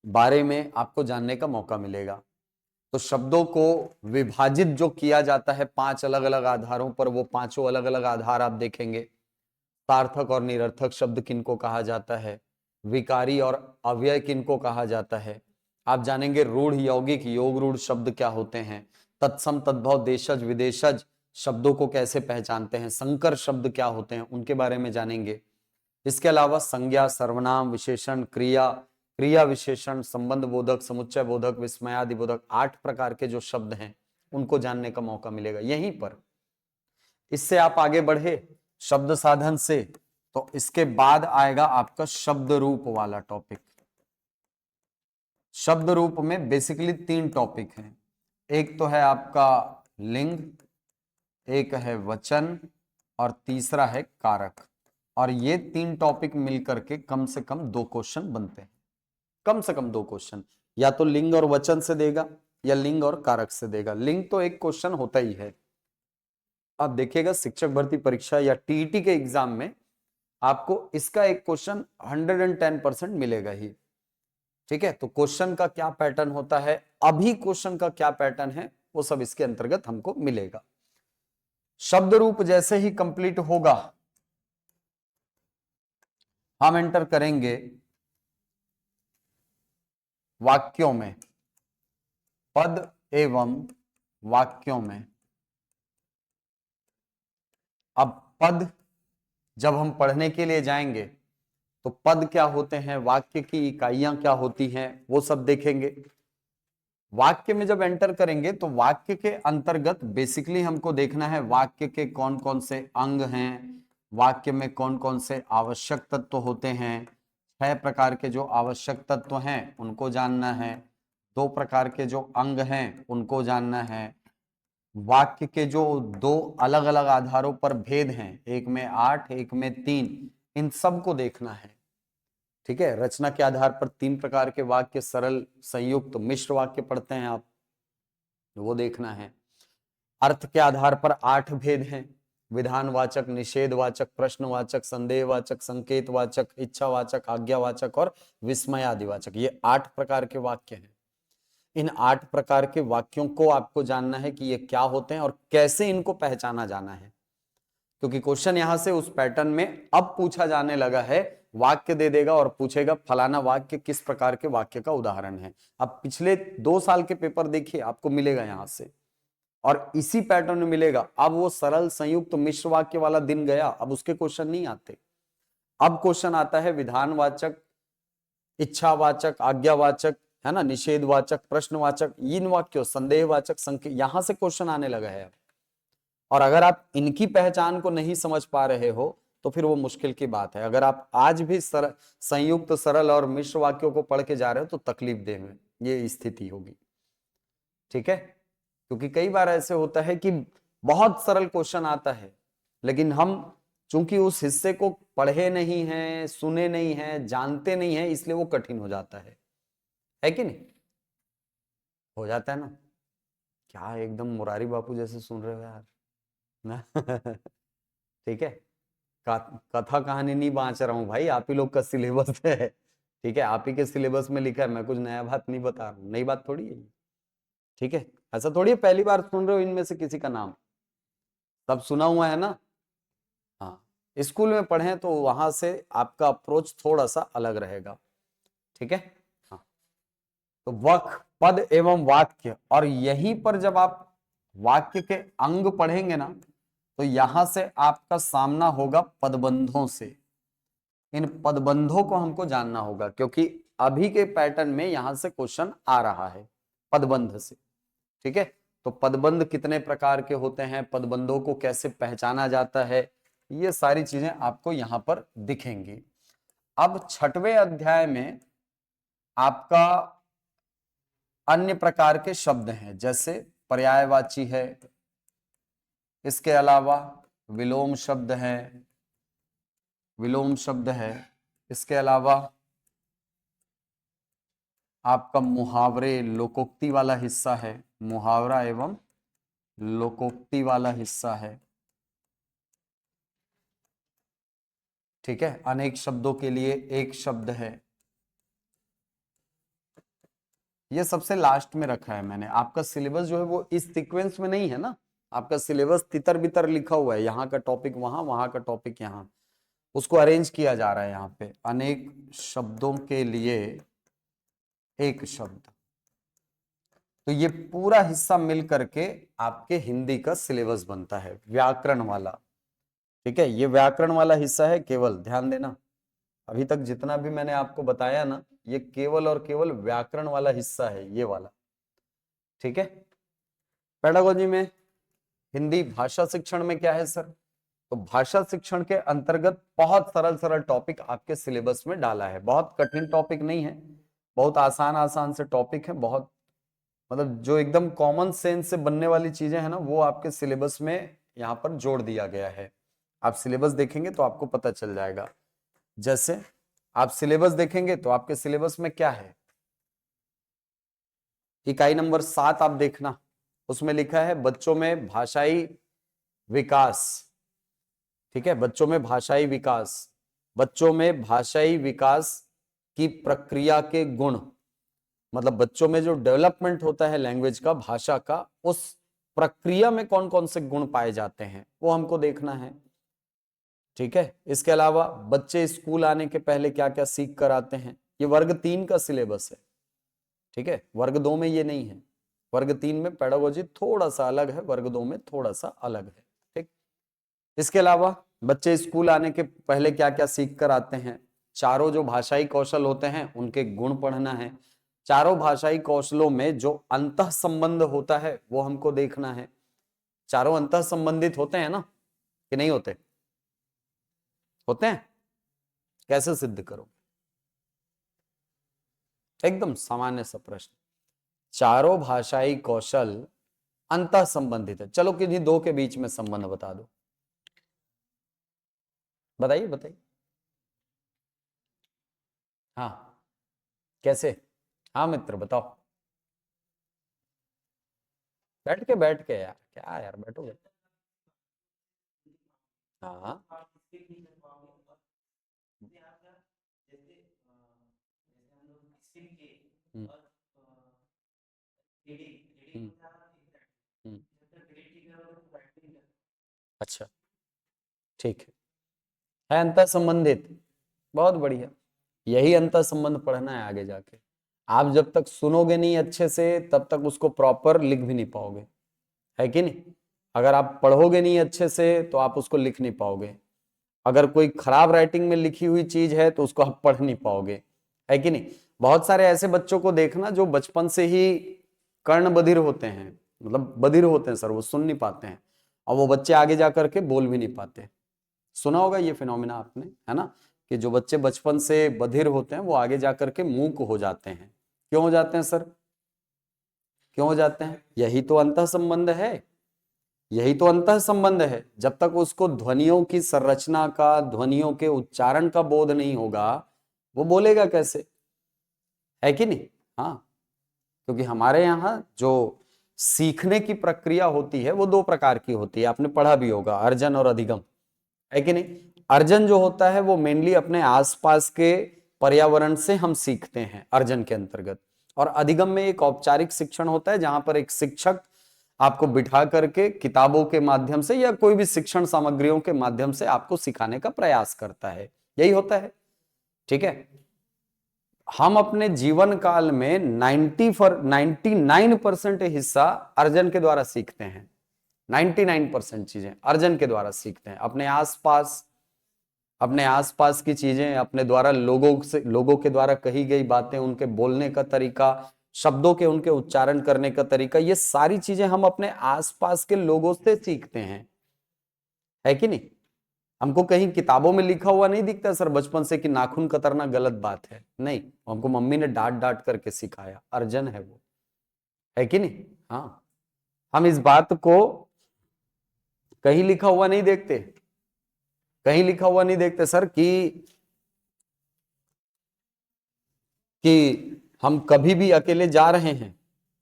Speaker 1: बारे में आपको जानने का मौका मिलेगा। तो शब्दों को विभाजित जो किया जाता है 5 अलग अलग आधारों पर, वो पांचों अलग अलग आधार आप देखेंगे। सार्थक और निरर्थक शब्द किनको कहा जाता है, विकारी और अव्यय किनको कहा जाता है। आप जानेंगे रूढ़ यौगिक योग रूढ़ शब्द क्या होते हैं, तत्सम तद्भव देशज विदेशज शब्दों को कैसे पहचानते हैं, संकर शब्द क्या होते हैं उनके बारे में जानेंगे। इसके अलावा संज्ञा, सर्वनाम, विशेषण, क्रिया, क्रिया विशेषण, संबंध बोधक, समुच्चय बोधक, विस्मयादि बोधक, 8 प्रकार के जो शब्द हैं उनको जानने का मौका मिलेगा यहीं पर। इससे आप आगे बढ़े शब्द साधन से, तो इसके बाद आएगा आपका शब्द रूप वाला टॉपिक। शब्द रूप में बेसिकली 3 टॉपिक हैं। एक तो है आपका लिंग, एक है वचन, और तीसरा है कारक। और ये 3 टॉपिक मिलकर के कम से कम 2 क्वेश्चन बनते हैं। कम से कम 2 क्वेश्चन, या तो लिंग और वचन से देगा या लिंग और कारक से देगा। लिंग तो एक क्वेश्चन होता ही है। आप देखिएगा शिक्षक भर्ती परीक्षा या टीईटी के एग्जाम में आपको इसका एक क्वेश्चन 110% मिलेगा ही। ठीक है, तो क्वेश्चन का क्या पैटर्न होता है, अभी क्वेश्चन का क्या पैटर्न है, वो सब इसके अंतर्गत हमको मिलेगा। शब्द रूप जैसे ही कंप्लीट होगा, हम एंटर करेंगे वाक्यों में, पद एवं वाक्यों में। अब पद जब हम पढ़ने के लिए जाएंगे तो पद क्या होते हैं, वाक्य की इकाइयां क्या होती हैं, वो सब देखेंगे। वाक्य में जब एंटर करेंगे तो वाक्य के अंतर्गत बेसिकली हमको देखना है वाक्य के कौन कौन से अंग हैं, वाक्य में कौन कौन से आवश्यक तत्व होते हैं। 6 प्रकार के जो आवश्यक तत्व हैं उनको जानना है, 2 प्रकार के जो अंग हैं उनको जानना है, वाक्य के जो 2 अलग अलग आधारों पर भेद हैं, एक में 8 एक में 3, इन सब को देखना है। ठीक है, रचना के आधार पर 3 प्रकार के वाक्य, सरल, संयुक्त, मिश्र वाक्य पढ़ते हैं आप, वो देखना है। अर्थ के आधार पर 8 भेद हैं, विधानवाचक, निषेधवाचक, प्रश्नवाचक, संदेहवाचक, संकेतवाचक, इच्छावाचक, आज्ञावाचक और विस्मयादिवाचक। ये 8 प्रकार के वाक्य हैं। इन 8 प्रकार के वाक्यों को आपको जानना है कि ये क्या होते हैं और कैसे इनको पहचाना जाना है, क्योंकि क्वेश्चन यहां से उस पैटर्न में अब पूछा जाने लगा है। वाक्य दे देगा और पूछेगा फलाना वाक्य किस प्रकार के वाक्य का उदाहरण है। अब पिछले 2 साल के पेपर देखिए, आपको मिलेगा यहां से, और इसी पैटर्न में मिलेगा। अब वो सरल, संयुक्त, मिश्र वाक्य वाला दिन गया, अब उसके क्वेश्चन नहीं आते। अब क्वेश्चन आता है विधानवाचक, इच्छावाचक, आज्ञावाचक, है ना, निषेधवाचक, प्रश्नवाचक, इन वाक्यों, संदेहवाचक, संकेत, यहां से क्वेश्चन आने लगा है। और अगर आप इनकी पहचान को नहीं समझ पा रहे हो तो फिर वो मुश्किल की बात है। अगर आप आज भी संयुक्त, सरल और मिश्र वाक्यों को पढ़ के जा रहे हो तो तकलीफ देह में ये स्थिति होगी। ठीक है, क्योंकि कई बार ऐसे होता है कि बहुत सरल क्वेश्चन आता है, लेकिन हम चूंकि उस हिस्से को पढ़े नहीं हैं, सुने नहीं हैं, जानते नहीं हैं, इसलिए वो कठिन हो जाता है कि नहीं? हो जाता है ना। क्या एकदम मुरारी बापू जैसे सुन रहे हो यार ना। ठीक है, कथा कहानी नहीं बांच रहा हूं भाई, आप ही लोग का सिलेबस है। ठीक है, आप ही के सिलेबस में लिखा है, मैं कुछ नया बात नहीं बता रहा हूं, नई बात थोड़ी है। ठीक है, ऐसा थोड़ी है पहली बार सुन रहे हो इनमें से किसी का नाम, सब सुना हुआ है ना। हाँ, स्कूल में पढ़े तो वहां से आपका अप्रोच थोड़ा सा अलग रहेगा। ठीक है, हाँ। तो वक्, पद एवं वाक्य, और यहीं पर जब आप वाक्य के अंग पढ़ेंगे ना तो यहां से आपका सामना होगा पदबंधों से। इन पदबंधों को हमको जानना होगा, क्योंकि अभी के पैटर्न में यहां से क्वेश्चन आ रहा है पदबंध से। ठीक है, तो पदबंध कितने प्रकार के होते हैं, पदबंधों को कैसे पहचाना जाता है, ये सारी चीजें आपको यहां पर दिखेंगी। अब 6वें अध्याय में आपका अन्य प्रकार के शब्द हैं, जैसे पर्यायवाची है, इसके अलावा विलोम शब्द है, विलोम शब्द है, इसके अलावा आपका मुहावरे, लोकोक्ति वाला हिस्सा है, मुहावरा एवं लोकोक्ति वाला हिस्सा है। ठीक है, अनेक शब्दों के लिए एक शब्द है। ये सबसे लास्ट में रखा है मैंने। आपका सिलेबस जो है वो इस सीक्वेंस में नहीं है ना, आपका सिलेबस तितर बितर लिखा हुआ है, यहाँ का टॉपिक वहां, वहां का टॉपिक यहाँ, उसको अरेंज किया जा रहा है यहाँ पे। अनेक शब्दों के लिए एक शब्द, तो ये पूरा हिस्सा मिल करके आपके हिंदी का सिलेबस बनता है, व्याकरण वाला। ठीक है, ये व्याकरण वाला हिस्सा है, केवल ध्यान देना, अभी तक जितना भी मैंने आपको बताया ना, ये केवल और केवल व्याकरण वाला हिस्सा है, ये वाला। ठीक है, पेडागोजी में, हिंदी भाषा शिक्षण में क्या है सर, तो भाषा शिक्षण के अंतर्गत बहुत सरल सरल टॉपिक आपके सिलेबस में डाला है। बहुत कठिन टॉपिक नहीं है, बहुत आसान आसान से टॉपिक है, बहुत मतलब जो एकदम कॉमन सेंस से बनने वाली चीजें हैं ना, वो आपके सिलेबस में यहाँ पर जोड़ दिया गया है। आप सिलेबस देखेंगे तो आपको पता चल जाएगा। जैसे आप सिलेबस देखेंगे तो आपके सिलेबस में क्या है, इकाई नंबर 7 आप देखना, उसमें लिखा है बच्चों में भाषाई विकास। ठीक है, बच्चों में भाषाई विकास, बच्चों में भाषाई विकास की प्रक्रिया के गुण, मतलब बच्चों में जो डेवलपमेंट होता है लैंग्वेज का, भाषा का, उस प्रक्रिया में कौन कौन से गुण पाए जाते हैं वो हमको देखना है। ठीक है, इसके अलावा बच्चे स्कूल आने के पहले क्या क्या सीख कर आते हैं, ये वर्ग 3 का सिलेबस है। ठीक है, वर्ग 2 में ये नहीं है, वर्ग 3 में पेडागोजी थोड़ा सा अलग है, वर्ग 2 में थोड़ा सा अलग है। ठीक, इसके अलावा बच्चे स्कूल आने के पहले क्या क्या सीख कर आते हैं? चारों जो भाषाई कौशल होते हैं उनके गुण पढ़ना है। चारों भाषाई कौशलों में जो अंतः संबंध होता है वो हमको देखना है। चारों अंतः संबंधित होते हैं ना कि नहीं होते? होते हैं। कैसे सिद्ध करो? एकदम सामान्य सा प्रश्न। चारों भाषाई कौशल अंतः संबंधित है। चलो किन्हीं दो के बीच में संबंध बता दो। बताइए बताइए। हाँ, कैसे? हाँ मित्र बताओ। बैठ के यार, क्या यार बैठोगे? हाँ। हम्म, हम्म, हम्म। अच्छा, ठीक है अंतः संबंधित। बहुत बढ़िया। यही अंतर संबंध पढ़ना है आगे जाके। आप जब तक सुनोगे नहीं अच्छे से तब तक उसको प्रॉपर लिख भी नहीं पाओगे, है कि नहीं? अगर आप पढ़ोगे नहीं अच्छे से तो आप उसको लिख नहीं पाओगे। अगर कोई खराब राइटिंग में लिखी हुई चीज है तो उसको आप पढ़ नहीं पाओगे, है कि नहीं? बहुत सारे ऐसे बच्चों को देखना जो बचपन से ही कर्ण बधिर होते हैं, मतलब बधिर होते हैं सर, वो सुन नहीं पाते हैं, और वो बच्चे आगे जा करके बोल भी नहीं पाते। सुना होगा ये फिनोमिना आपने, है ना? कि जो बच्चे बचपन से बधिर होते हैं वो आगे जाकर के मूक हो जाते हैं। क्यों हो जाते हैं सर? क्यों हो जाते हैं? यही तो अंतः संबंध है। यही तो अंतः संबंध है। जब तक उसको ध्वनियों की संरचना का, ध्वनियों के उच्चारण का बोध नहीं होगा, वो बोलेगा कैसे? है कि नहीं? हाँ, क्योंकि हमारे यहाँ जो सीखने की प्रक्रिया होती है वो दो प्रकार की होती है, आपने पढ़ा भी होगा, अर्जन और अधिगम, है कि नहीं? अर्जन जो होता है वो मेनली अपने आसपास के पर्यावरण से हम सीखते हैं अर्जन के अंतर्गत। और अधिगम में एक औपचारिक शिक्षण होता है जहां पर एक शिक्षक आपको बिठा करके किताबों के माध्यम से या कोई भी शिक्षण सामग्रियों के माध्यम से आपको सिखाने का प्रयास करता है। यही होता है, ठीक है? हम अपने जीवन काल में 99% हिस्सा अर्जन के द्वारा सीखते हैं। 99% चीजें अर्जन के द्वारा सीखते हैं। अपने आसपास की चीजें, अपने द्वारा लोगों के द्वारा कही गई बातें, उनके बोलने का तरीका, शब्दों के उनके उच्चारण करने का तरीका, ये सारी चीजें हम अपने आसपास के लोगों से सीखते हैं, है कि नहीं? हमको कहीं किताबों में लिखा हुआ नहीं दिखता सर बचपन से कि नाखून कतरना गलत बात है, नहीं, हमको मम्मी ने डांट डांट करके सिखाया, अर्जन है वो, है कि नहीं? हाँ, हम इस बात को कहीं लिखा हुआ नहीं देखते। कहीं लिखा हुआ नहीं देखते सर कि हम कभी भी अकेले जा रहे हैं,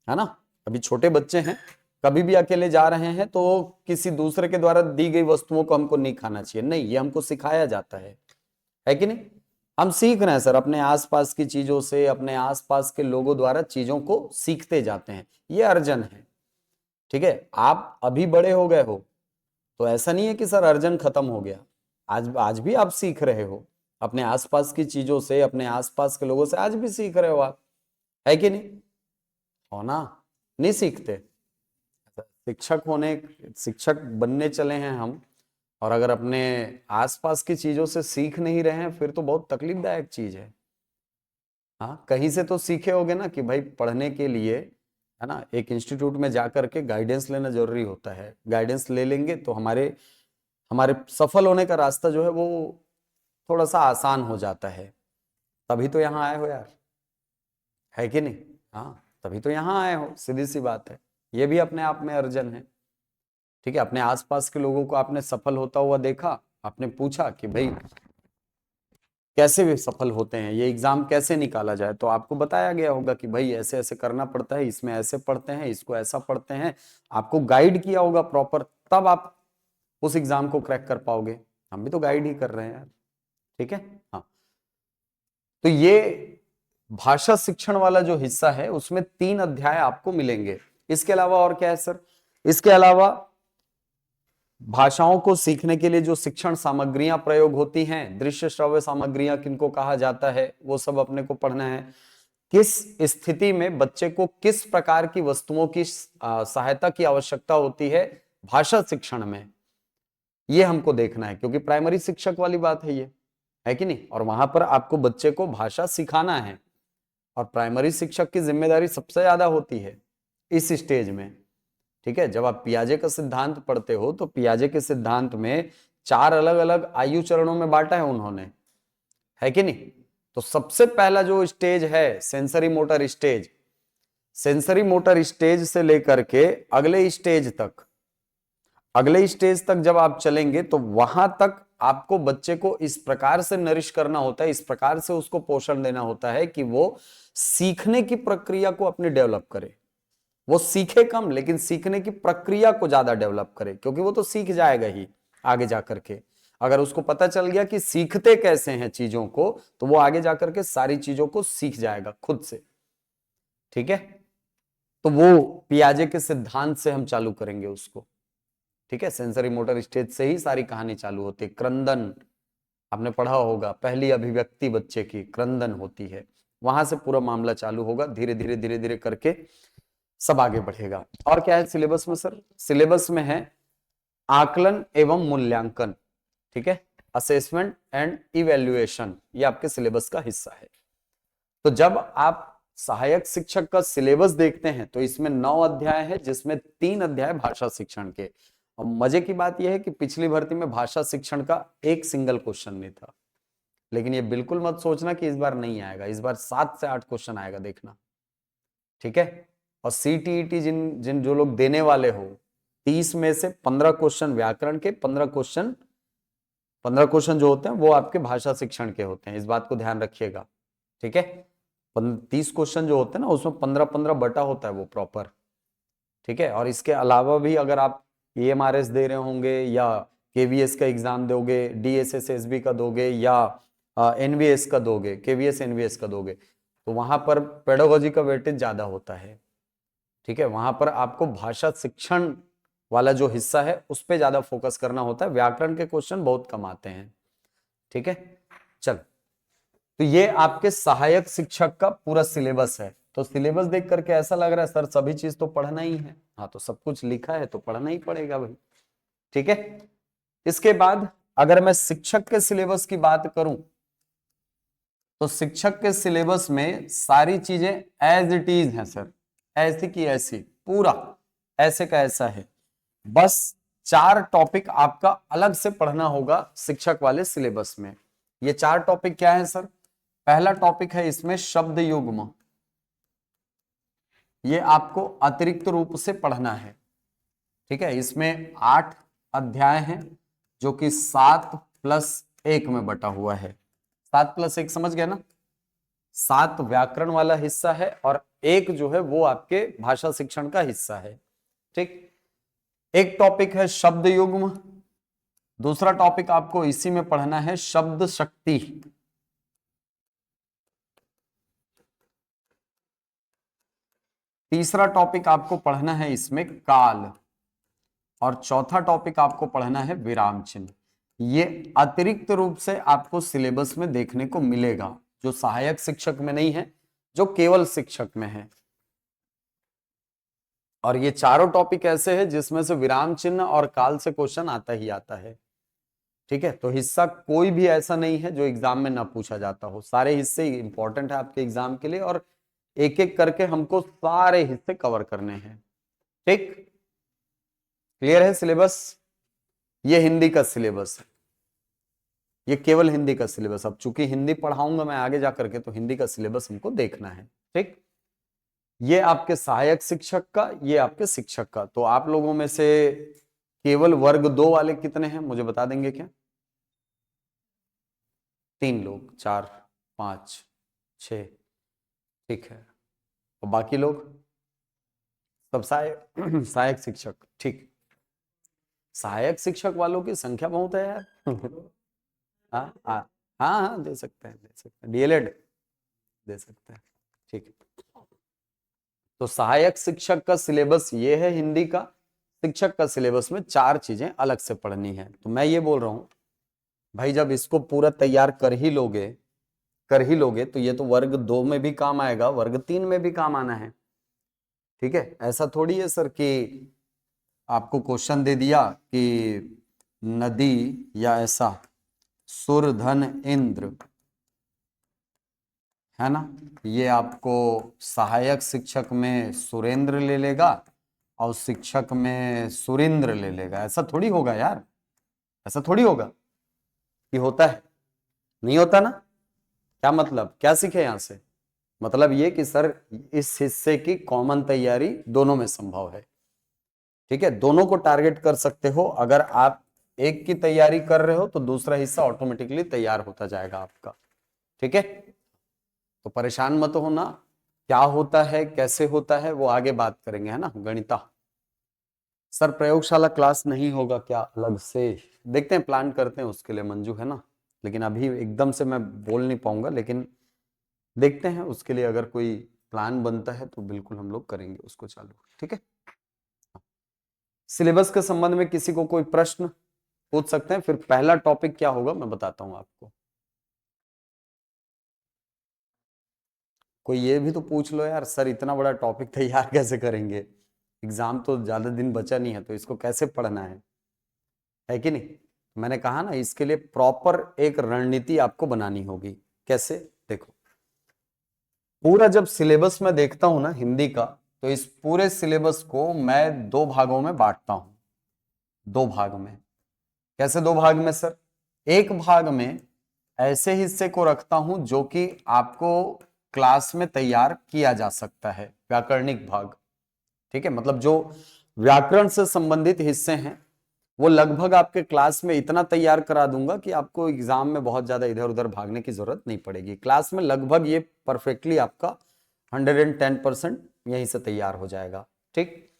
Speaker 1: है ना? अभी छोटे बच्चे हैं, कभी भी अकेले जा रहे हैं तो किसी दूसरे के द्वारा दी गई वस्तुओं को हमको नहीं खाना चाहिए, नहीं, ये हमको सिखाया जाता है कि नहीं? हम सीख रहे हैं सर अपने आसपास की चीजों से, अपने आसपास के लोगों द्वारा चीजों को सीखते जाते हैं, ये अर्जन है, ठीक है? आप अभी बड़े हो गए हो तो ऐसा नहीं है कि सर अर्जन खत्म हो गया। आज आज भी आप सीख रहे हो अपने आसपास की चीजों से, अपने आसपास के लोगों से, आज भी सीख रहे हो आप, है कि नहीं? हो ना? नहीं सीखते? शिक्षक होने, शिक्षक बनने चले हैं हम, और अगर अपने आसपास की चीजों से सीख नहीं रहे हैं फिर तो बहुत तकलीफदायक चीज है। हाँ, कहीं से तो सीखे होगे ना कि भाई पढ़ने के लिए, है ना, एक इंस्टीट्यूट में जाकर के गाइडेंस लेना जरूरी होता है। गाइडेंस ले लेंगे तो हमारे हमारे सफल होने का रास्ता जो है वो थोड़ा सा आसान हो जाता है। तभी तो यहाँ आए हो यार, है कि नहीं? हाँ, तभी तो यहाँ आए हो, सीधी सी बात है। ये भी अपने आप में अर्जन है, ठीक है? अपने आसपास के लोगों को आपने सफल होता हुआ देखा, आपने पूछा कि भाई कैसे वे सफल होते हैं, ये एग्जाम कैसे निकाला जाए, तो आपको बताया गया होगा कि भाई ऐसे ऐसे करना पड़ता है, इसमें ऐसे पढ़ते हैं, इसको ऐसा पढ़ते हैं, आपको गाइड किया होगा प्रॉपर, तब आप उस एग्जाम को क्रैक कर पाओगे। हम भी तो गाइड ही कर रहे हैं यार, ठीक है? हाँ, तो ये भाषा शिक्षण वाला जो हिस्सा है उसमें 3 अध्याय आपको मिलेंगे। इसके अलावा और क्या है सर? इसके अलावा भाषाओं को सीखने के लिए जो शिक्षण सामग्रियां प्रयोग होती हैं, दृश्य श्रव्य सामग्रियां किनको कहा जाता है, वो सब अपने को पढ़ना है। किस स्थिति में बच्चे को किस प्रकार की वस्तुओं की सहायता की आवश्यकता होती है भाषा शिक्षण में, ये हमको देखना है, क्योंकि प्राइमरी शिक्षक वाली बात है ये, है कि नहीं। और वहां पर आपको बच्चे को भाषा सिखाना है, और प्राइमरी शिक्षक की जिम्मेदारी सबसे ज्यादा होती है इस स्टेज में। ठीक है, जब आप पियाजे का सिद्धांत पढ़ते हो तो पियाजे के सिद्धांत में 4 अलग अलग आयु चरणों में बांटा है उन्होंने, है कि नहीं। तो सबसे पहला जो स्टेज है sensory motor stage, sensory motor stage से लेकर के अगले स्टेज तक जब आप चलेंगे तो वहां तक आपको बच्चे को इस प्रकार से नरिश करना होता है, इस प्रकार से उसको पोषण देना होता है कि वो सीखने की प्रक्रिया को अपनी डेवलप करे। वो सीखे कम लेकिन सीखने की प्रक्रिया को ज्यादा डेवलप करे, क्योंकि वो तो सीख जाएगा ही आगे जाकर के। अगर उसको पता चल गया कि सीखते कैसे हैं चीजों को, तो वो आगे जाकर के सारी चीजों को सीख जाएगा खुद से। ठीक है, तो वो पियाजे के सिद्धांत से हम चालू करेंगे उसको। ठीक है, सेंसरी मोटर स्टेज से ही सारी कहानी चालू होती है। क्रंदन आपने पढ़ा होगा, पहली अभिव्यक्ति बच्चे की क्रंदन होती है, वहां से पूरा मामला चालू होगा। धीरे धीरे धीरे धीरे करके सब आगे बढ़ेगा। और क्या है सिलेबस में सर? सिलेबस में है आकलन एवं मूल्यांकन। ठीक है, असेसमेंट एंड इवेल्युएशन, ये आपके सिलेबस का हिस्सा है। तो जब आप सहायक शिक्षक का सिलेबस देखते हैं तो इसमें 9 अध्याय है, जिसमें 3 अध्याय भाषा शिक्षण के। और मजे की बात यह है कि पिछली भर्ती में भाषा शिक्षण का एक सिंगल क्वेश्चन नहीं था, लेकिन ये बिल्कुल मत सोचना कि इस बार नहीं आएगा, इस बार 7 से 8 क्वेश्चन आएगा, देखना। ठीक है, और सीटीईटी जिन जिन जो लोग देने वाले हो, 30 में से 15 क्वेश्चन व्याकरण के, 15 क्वेश्चन जो होते हैं वो आपके भाषा शिक्षण के होते हैं, इस बात को ध्यान रखिएगा। ठीक है, 30 क्वेश्चन जो होते हैं ना, उसमें 15-15 बटा होता है वो प्रॉपर। ठीक है, और इसके अलावा भी अगर आप EMRS दे रहे होंगे या KVS का एग्जाम दोगे, DSSSB का दोगे या NVS का दोगे, KVS NVS का दोगे, तो वहां पर पेडागोजी का वेटेज ज्यादा होता है। ठीक है, वहां पर आपको भाषा शिक्षण वाला जो हिस्सा है उस पर ज्यादा फोकस करना होता है, व्याकरण के क्वेश्चन बहुत कम आते हैं। ठीक है, चल, तो ये आपके सहायक शिक्षक का पूरा सिलेबस है। तो सिलेबस देख करके ऐसा लग रहा है सर सभी चीज तो पढ़ना ही है। हाँ, तो सब कुछ लिखा है तो पढ़ना ही पड़ेगा भाई। ठीक है, इसके बाद अगर मैं शिक्षक के सिलेबस की बात करूं तो शिक्षक के सिलेबस में सारी चीजें एज इट इज हैं सर, ऐसी की ऐसी, पूरा ऐसे का ऐसा है। बस 4 टॉपिक आपका अलग से पढ़ना होगा शिक्षक वाले सिलेबस में। ये 4 टॉपिक क्या है सर? पहला टॉपिक है इसमें शब्द युग्म, ये आपको अतिरिक्त रूप से पढ़ना है। ठीक है, इसमें 8 अध्याय हैं जो कि 7+1 में बटा हुआ है। 7+1 समझ गया ना? 7 व्याकरण वाला हिस्सा है और 1 जो है वो आपके भाषा शिक्षण का हिस्सा है। ठीक, एक टॉपिक है शब्द युग्म, दूसरा टॉपिक आपको इसी में पढ़ना है शब्द शक्ति, तीसरा टॉपिक आपको पढ़ना है इसमें काल, और चौथा टॉपिक आपको पढ़ना है विराम चिन्ह। ये अतिरिक्त रूप से आपको सिलेबस में देखने को मिलेगा, जो सहायक शिक्षक में नहीं है, जो केवल शिक्षक में है। और ये चारों टॉपिक ऐसे हैं जिसमें से विराम चिन्ह और काल से क्वेश्चन आता ही आता है। ठीक है, तो हिस्सा कोई भी ऐसा नहीं है जो एग्जाम में ना पूछा जाता हो, सारे हिस्से इंपॉर्टेंट है आपके एग्जाम के लिए, और एक एक करके हमको सारे हिस्से कवर करने हैं। ठीक, क्लियर है सिलेबस? ये हिंदी का सिलेबस है, ये केवल हिंदी का सिलेबस। अब चूंकि हिंदी पढ़ाऊंगा मैं आगे जाकर के, तो हिंदी का सिलेबस हमको देखना है। ठीक, ये आपके सहायक शिक्षक का, ये आपके शिक्षक का। तो आप लोगों में से केवल वर्ग 2 वाले कितने हैं, मुझे बता देंगे क्या? 3 लोग, 4, 5, 6। ठीक है, और बाकी लोग सब सहायक शिक्षक। ठीक, सहायक शिक्षक वालों की संख्या बहुत है यार। हाँ हाँ हाँ हाँ, दे सकते हैं, दे सकते हैं, DLED दे सकते हैं। ठीक है, तो सहायक शिक्षक का सिलेबस ये है हिंदी का। शिक्षक का सिलेबस में 4 चीजें अलग से पढ़नी है। तो मैं ये बोल रहा हूं भाई, जब इसको पूरा तैयार कर ही लोगे तो ये तो वर्ग 2 में भी काम आएगा, वर्ग 3 में भी काम आना है। ठीक है, ऐसा थोड़ी है सर कि आपको क्वेश्चन दे दिया कि नदी या ऐसा, सुर धन इंद्र, है ना। ये आपको सहायक शिक्षक में सुरेंद्र ले लेगा और शिक्षक में सुरेंद्र ले लेगा। ऐसा थोड़ी होगा यार, ऐसा थोड़ी होगा कि होता है, नहीं होता ना। क्या मतलब, क्या सीखे यहां से? मतलब ये कि सर इस हिस्से की कॉमन तैयारी दोनों में संभव है। ठीक है, दोनों को टारगेट कर सकते हो। अगर आप एक की तैयारी कर रहे हो तो दूसरा हिस्सा ऑटोमेटिकली तैयार होता जाएगा आपका। ठीक है, तो परेशान मत होना। क्या होता है, कैसे होता है, वो आगे बात करेंगे, है ना। गणिता सर प्रयोगशाला क्लास नहीं होगा क्या अलग से? देखते हैं, प्लान करते हैं उसके लिए मंजू, है ना। लेकिन अभी एकदम से मैं बोल नहीं पाऊंगा, लेकिन देखते हैं उसके लिए अगर कोई प्लान बनता है तो बिल्कुल हम लोग करेंगे उसको चालू। ठीक है, सिलेबस के संबंध में किसी को कोई प्रश्न पूछ सकते हैं। फिर पहला टॉपिक क्या होगा मैं बताता हूं आपको। कोई ये भी तो पूछ लो यार, सर इतना बड़ा टॉपिक तैयार कैसे करेंगे? एग्जाम तो ज्यादा दिन बचा नहीं है, तो इसको कैसे पढ़ना है कि नहीं। मैंने कहा ना, इसके लिए प्रॉपर एक रणनीति आपको बनानी होगी। कैसे? देखो, पूरा जब सिलेबस में देखता हूं ना हिंदी का, तो इस पूरे सिलेबस को मैं दो भागों में बांटता हूं। दो भाग में। कैसे दो भाग में सर? एक भाग में ऐसे हिस्से को रखता हूं जो कि आपको क्लास में तैयार किया जा सकता है, व्याकरणिक भाग। ठीक है, मतलब जो व्याकरण से संबंधित हिस्से हैं वो लगभग आपके क्लास में इतना तैयार करा दूंगा कि आपको एग्जाम में बहुत ज्यादा इधर उधर भागने की जरूरत नहीं पड़ेगी। क्लास में लगभग ये परफेक्टली आपका 110% यहीं से तैयार हो जाएगा। ठीक,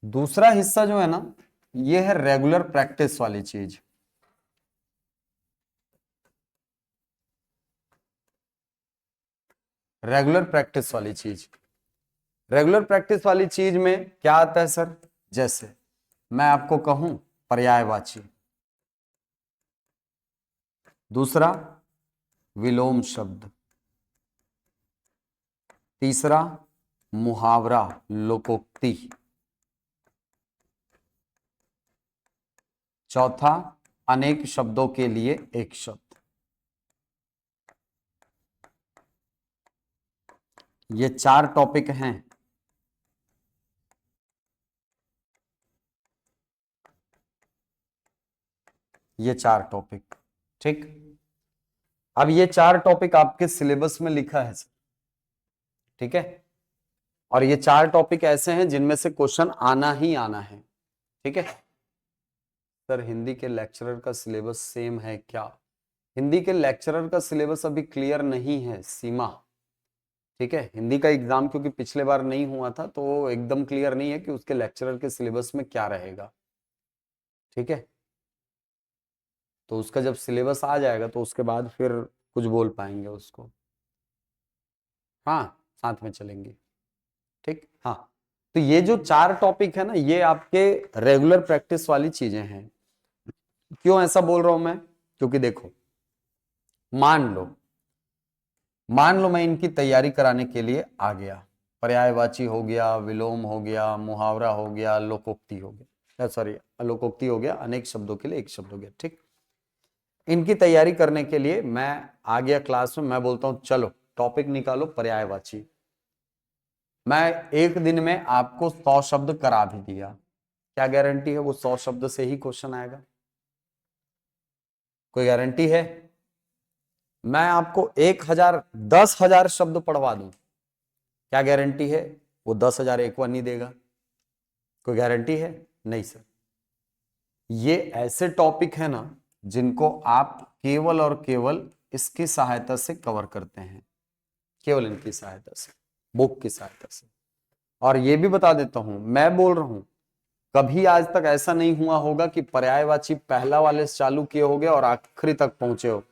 Speaker 1: दूसरा हिस्सा जो है ना, ये है रेगुलर प्रैक्टिस वाली चीज। रेगुलर प्रैक्टिस वाली चीज, रेगुलर प्रैक्टिस वाली चीज में क्या आता है सर? जैसे मैं आपको कहूं पर्यायवाची, दूसरा विलोम शब्द, तीसरा मुहावरा, लोकोक्ति, चौथा अनेक शब्दों के लिए एक शब्द। ये चार टॉपिक हैं। ये चार टॉपिक, ठीक। अब ये चार टॉपिक आपके सिलेबस में लिखा है सर। ठीक है, और ये चार टॉपिक ऐसे हैं जिनमें से क्वेश्चन आना ही आना है। ठीक है सर, हिंदी के लेक्चरर का सिलेबस सेम है क्या? हिंदी के लेक्चरर का सिलेबस अभी क्लियर नहीं है सीमा। ठीक है, हिंदी का एग्जाम क्योंकि पिछले बार नहीं हुआ था, तो वो एकदम क्लियर नहीं है कि उसके लेक्चरर के सिलेबस में क्या रहेगा। ठीक है, तो उसका जब सिलेबस आ जाएगा तो उसके बाद फिर कुछ बोल पाएंगे उसको। हाँ, साथ में चलेंगे। ठीक, हाँ। तो ये जो चार टॉपिक है ना, ये आपके रेगुलर प्रैक्टिस वाली चीजें हैं। क्यों ऐसा बोल रहा हूं मैं? क्योंकि देखो, मान लो मान लो मैं इनकी तैयारी कराने के लिए आ गया। पर्यायवाची हो गया, विलोम हो गया, मुहावरा हो गया, लोकोक्ति हो गया, सॉरी लोकोक्ति हो गया, अनेक शब्दों के लिए एक शब्द हो गया। ठीक, इनकी तैयारी करने के लिए मैं आ गया क्लास में। मैं बोलता हूं चलो टॉपिक निकालो पर्यायवाची। मैं एक दिन में आपको 100 शब्द करा भी दिया, क्या गारंटी है वो 100 शब्द से ही क्वेश्चन आएगा? कोई गारंटी है? मैं आपको 1000 10,000 शब्द पढ़वा दूं, क्या गारंटी है वो 10,000 एक बार नहीं देगा? कोई गारंटी है? नहीं सर। ये ऐसे टॉपिक है ना जिनको आप केवल और केवल इसकी सहायता से कवर करते हैं, केवल इनकी सहायता से, बुक की सहायता से। और ये भी बता देता हूं, मैं बोल रहा हूं कभी आज तक ऐसा नहीं हुआ होगा कि पर्यायवाची पहला वाले से चालू किए होगे और आखिरी तक पहुंचे हो।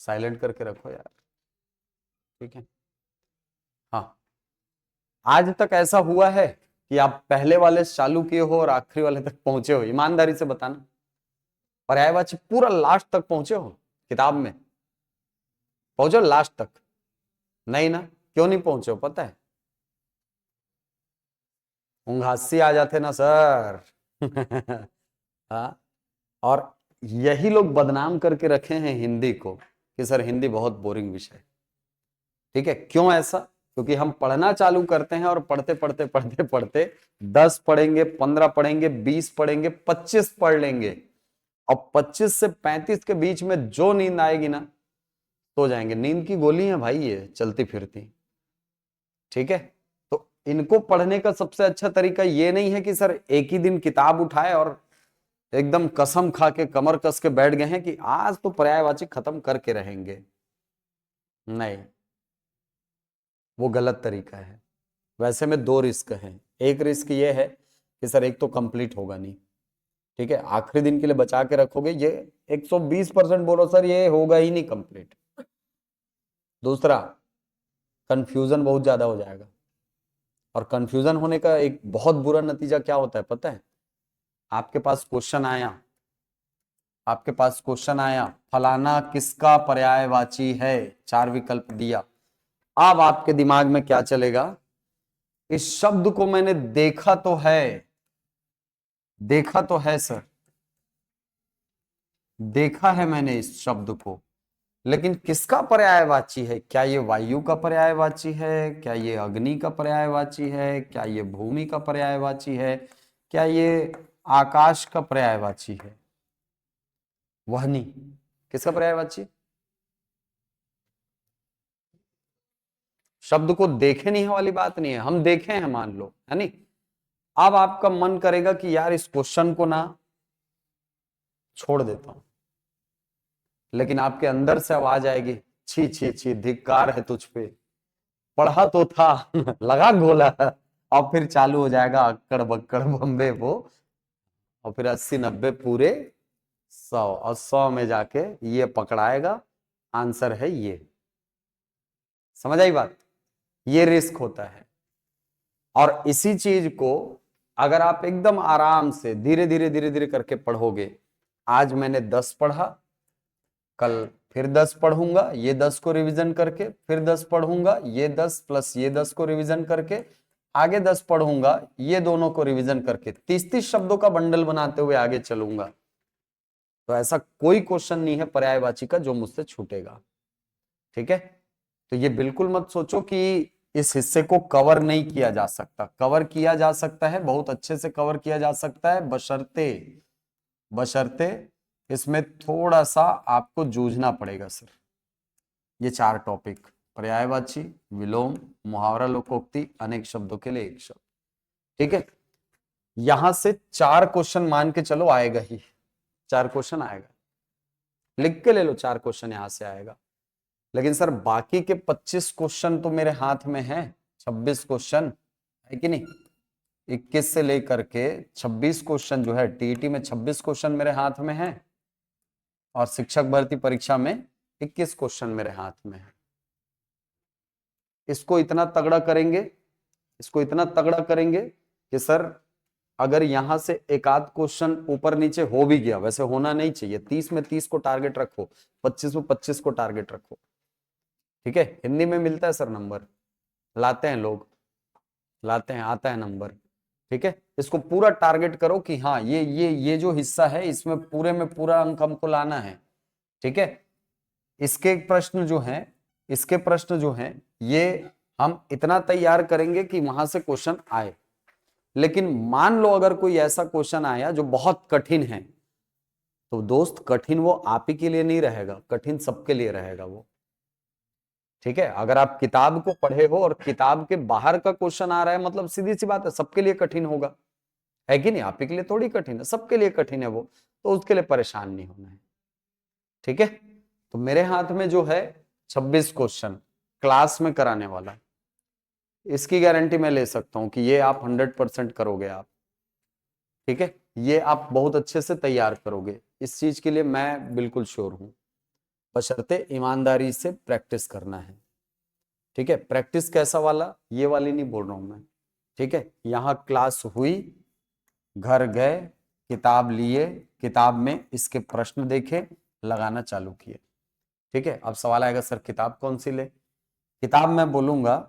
Speaker 1: साइलेंट करके रखो यार। ठीक है, हाँ। आज तक ऐसा हुआ है कि आप पहले वाले से चालू किए हो और आखिरी वाले तक पहुंचे हो? ईमानदारी से बताना, पर्यायवाची पूरा लास्ट तक पहुंचे हो? किताब में पहुंचो लास्ट तक? नहीं ना। क्यों नहीं पहुंचे हो पता है? उंघासी आ जाते ना सर। हाँ, और यही लोग बदनाम करके रखे हैं हिंदी को कि सर हिंदी बहुत बोरिंग विषय। ठीक है, क्यों ऐसा? क्योंकि हम पढ़ना चालू करते हैं और पढ़ते पढ़ते पढ़ते पढ़ते 10 पढ़ेंगे, 15 पढ़ेंगे, 20 पढ़ेंगे, 25 पढ़ लेंगे, और 25 से 35 के बीच में जो नींद आएगी ना, सो जाएंगे। नींद की गोली है भाई ये चलती फिरती। ठीक है, तो इनको पढ़ने का सबसे अच्छा तरीका ये नहीं है कि सर एक ही दिन किताब उठाए और एकदम कसम खा के कमर कस के बैठ गए हैं कि आज तो पर्यायवाची खत्म करके रहेंगे। नहीं, वो गलत तरीका है। वैसे में दो रिस्क हैं। एक रिस्क ये है कि सर एक तो कंप्लीट होगा नहीं, ठीक है, आखिरी दिन के लिए बचा के रखोगे, ये 120% बोलो सर ये होगा ही नहीं कंप्लीट। दूसरा, कंफ्यूजन बहुत ज्यादा हो जाएगा, और कंफ्यूजन होने का एक बहुत बुरा नतीजा क्या होता है पता है? आपके पास क्वेश्चन आया, आपके पास क्वेश्चन आया, फलाना किसका पर्यायवाची है, 4 विकल्प दिया। अब आपके दिमाग में क्या चलेगा? इस शब्द को मैंने देखा तो है, देखा तो है सर, देखा है मैंने इस शब्द को, लेकिन किसका पर्यायवाची है? क्या ये वायु का पर्यायवाची है? क्या ये अग्नि का पर्यायवाची है? क्या ये भूमि का पर्यायवाची है? क्या ये आकाश का पर्यायवाची है? वह नहीं। किसका पर्यायवाची? शब्द को देखे नहीं है वाली बात नहीं है, हम देखे हैं मान लो, है नहीं। अब आपका मन करेगा कि यार इस क्वेश्चन को ना छोड़ देता हूं, लेकिन आपके अंदर से आवाज आएगी, छी छी छी, धिक्कार है तुझ पे, पढ़ा तो था। लगा गोला, और फिर चालू हो जाएगा अक्कड़ बक्कड़ बम्बे वो, और फिर 80-90 पूरे 100, और 100 में जाके ये पकड़ाएगा, आंसर है ये। समझ आई बात? ये रिस्क होता है। और इसी चीज को अगर आप एकदम आराम से धीरे धीरे धीरे धीरे करके पढ़ोगे, आज मैंने 10 पढ़ा, कल फिर 10 पढ़ूंगा, ये 10 को रिवीजन करके, फिर 10 पढ़ूंगा, ये 10 प्लस ये 10 को रिवीजन करके, आगे 10 पढ़ूंगा, ये दोनों को रिवीजन करके, 30-30 शब्दों का बंडल बनाते हुए आगे चलूंगा। तो ऐसा कोई क्वेश्चन नहीं है पर्यायवाची का जो मुझसे छूटेगा। ठीक है, तो ये बिल्कुल मत सोचो कि इस हिस्से को कवर नहीं किया जा सकता। कवर किया जा सकता है, बहुत अच्छे से कवर किया जा सकता है, बशर्ते बशर्ते इसमें थोड़ा सा आपको जूझना पड़ेगा सर। ये 4 टॉपिक, पर्यायवाची, विलोम, मुहावरा, लोकोक्ति, अनेक शब्दों के लिए एक शब्द। ठीक है, यहां से 4 क्वेश्चन मान के चलो आएगा ही, 4 क्वेश्चन आएगा, लिख के ले लो, 4 क्वेश्चन यहां से आएगा। लेकिन सर बाकी के 25 क्वेश्चन तो मेरे हाथ में है, 26 क्वेश्चन है कि नहीं? 21 से लेकर के 26 क्वेश्चन जो है, टीईटी में 26 क्वेश्चन मेरे हाथ में है, और शिक्षक भर्ती परीक्षा में 21 क्वेश्चन मेरे हाथ में है। इसको इतना तगड़ा करेंगे, इसको इतना तगड़ा करेंगे कि सर अगर यहां से एक आध क्वेश्चन ऊपर नीचे हो भी गया, वैसे होना नहीं चाहिए, 30 में 30 को टारगेट रखो, 25 में 25 को टारगेट रखो। ठीक है, हिंदी में मिलता है सर नंबर, लाते हैं लोग, लाते हैं, आता है नंबर। ठीक है, इसको पूरा टारगेट करो कि हाँ ये जो हिस्सा है इसमें पूरे में पूरा अंक हमको लाना है। ठीक है, इसके प्रश्न जो हैं, इसके प्रश्न जो हैं, ये हम इतना तैयार करेंगे कि वहां से क्वेश्चन आए। लेकिन मान लो अगर कोई ऐसा क्वेश्चन आया जो बहुत कठिन है, तो दोस्त कठिन वो आप ही के लिए नहीं रहेगा, कठिन सबके लिए रहेगा वो। ठीक है, अगर आप किताब को पढ़े हो और किताब के बाहर का क्वेश्चन आ रहा है, मतलब सीधी सी बात है सबके लिए कठिन होगा, है कि नहीं? आप ही के लिए थोड़ी कठिन है, सबके लिए कठिन है वो, तो उसके लिए परेशान नहीं होना है। ठीक है, तो मेरे हाथ में जो है 26 क्वेश्चन क्लास में कराने वाला, इसकी गारंटी मैं ले सकता हूं कि ये आप 100% करोगे आप। ठीक है, ये आप बहुत अच्छे से तैयार करोगे, इस चीज के लिए मैं बिल्कुल श्योर हूं, बशर्ते ईमानदारी से प्रैक्टिस करना है। ठीक है, प्रैक्टिस कैसा वाला, ये वाली नहीं बोल रहा हूं मैं। ठीक है, यहाँ क्लास हुई, घर गए, किताब लिए, किताब में इसके प्रश्न देखे, लगाना चालू किए। ठीक है, अब सवाल आएगा सर किताब कौन सी ले? किताब मैं बोलूंगा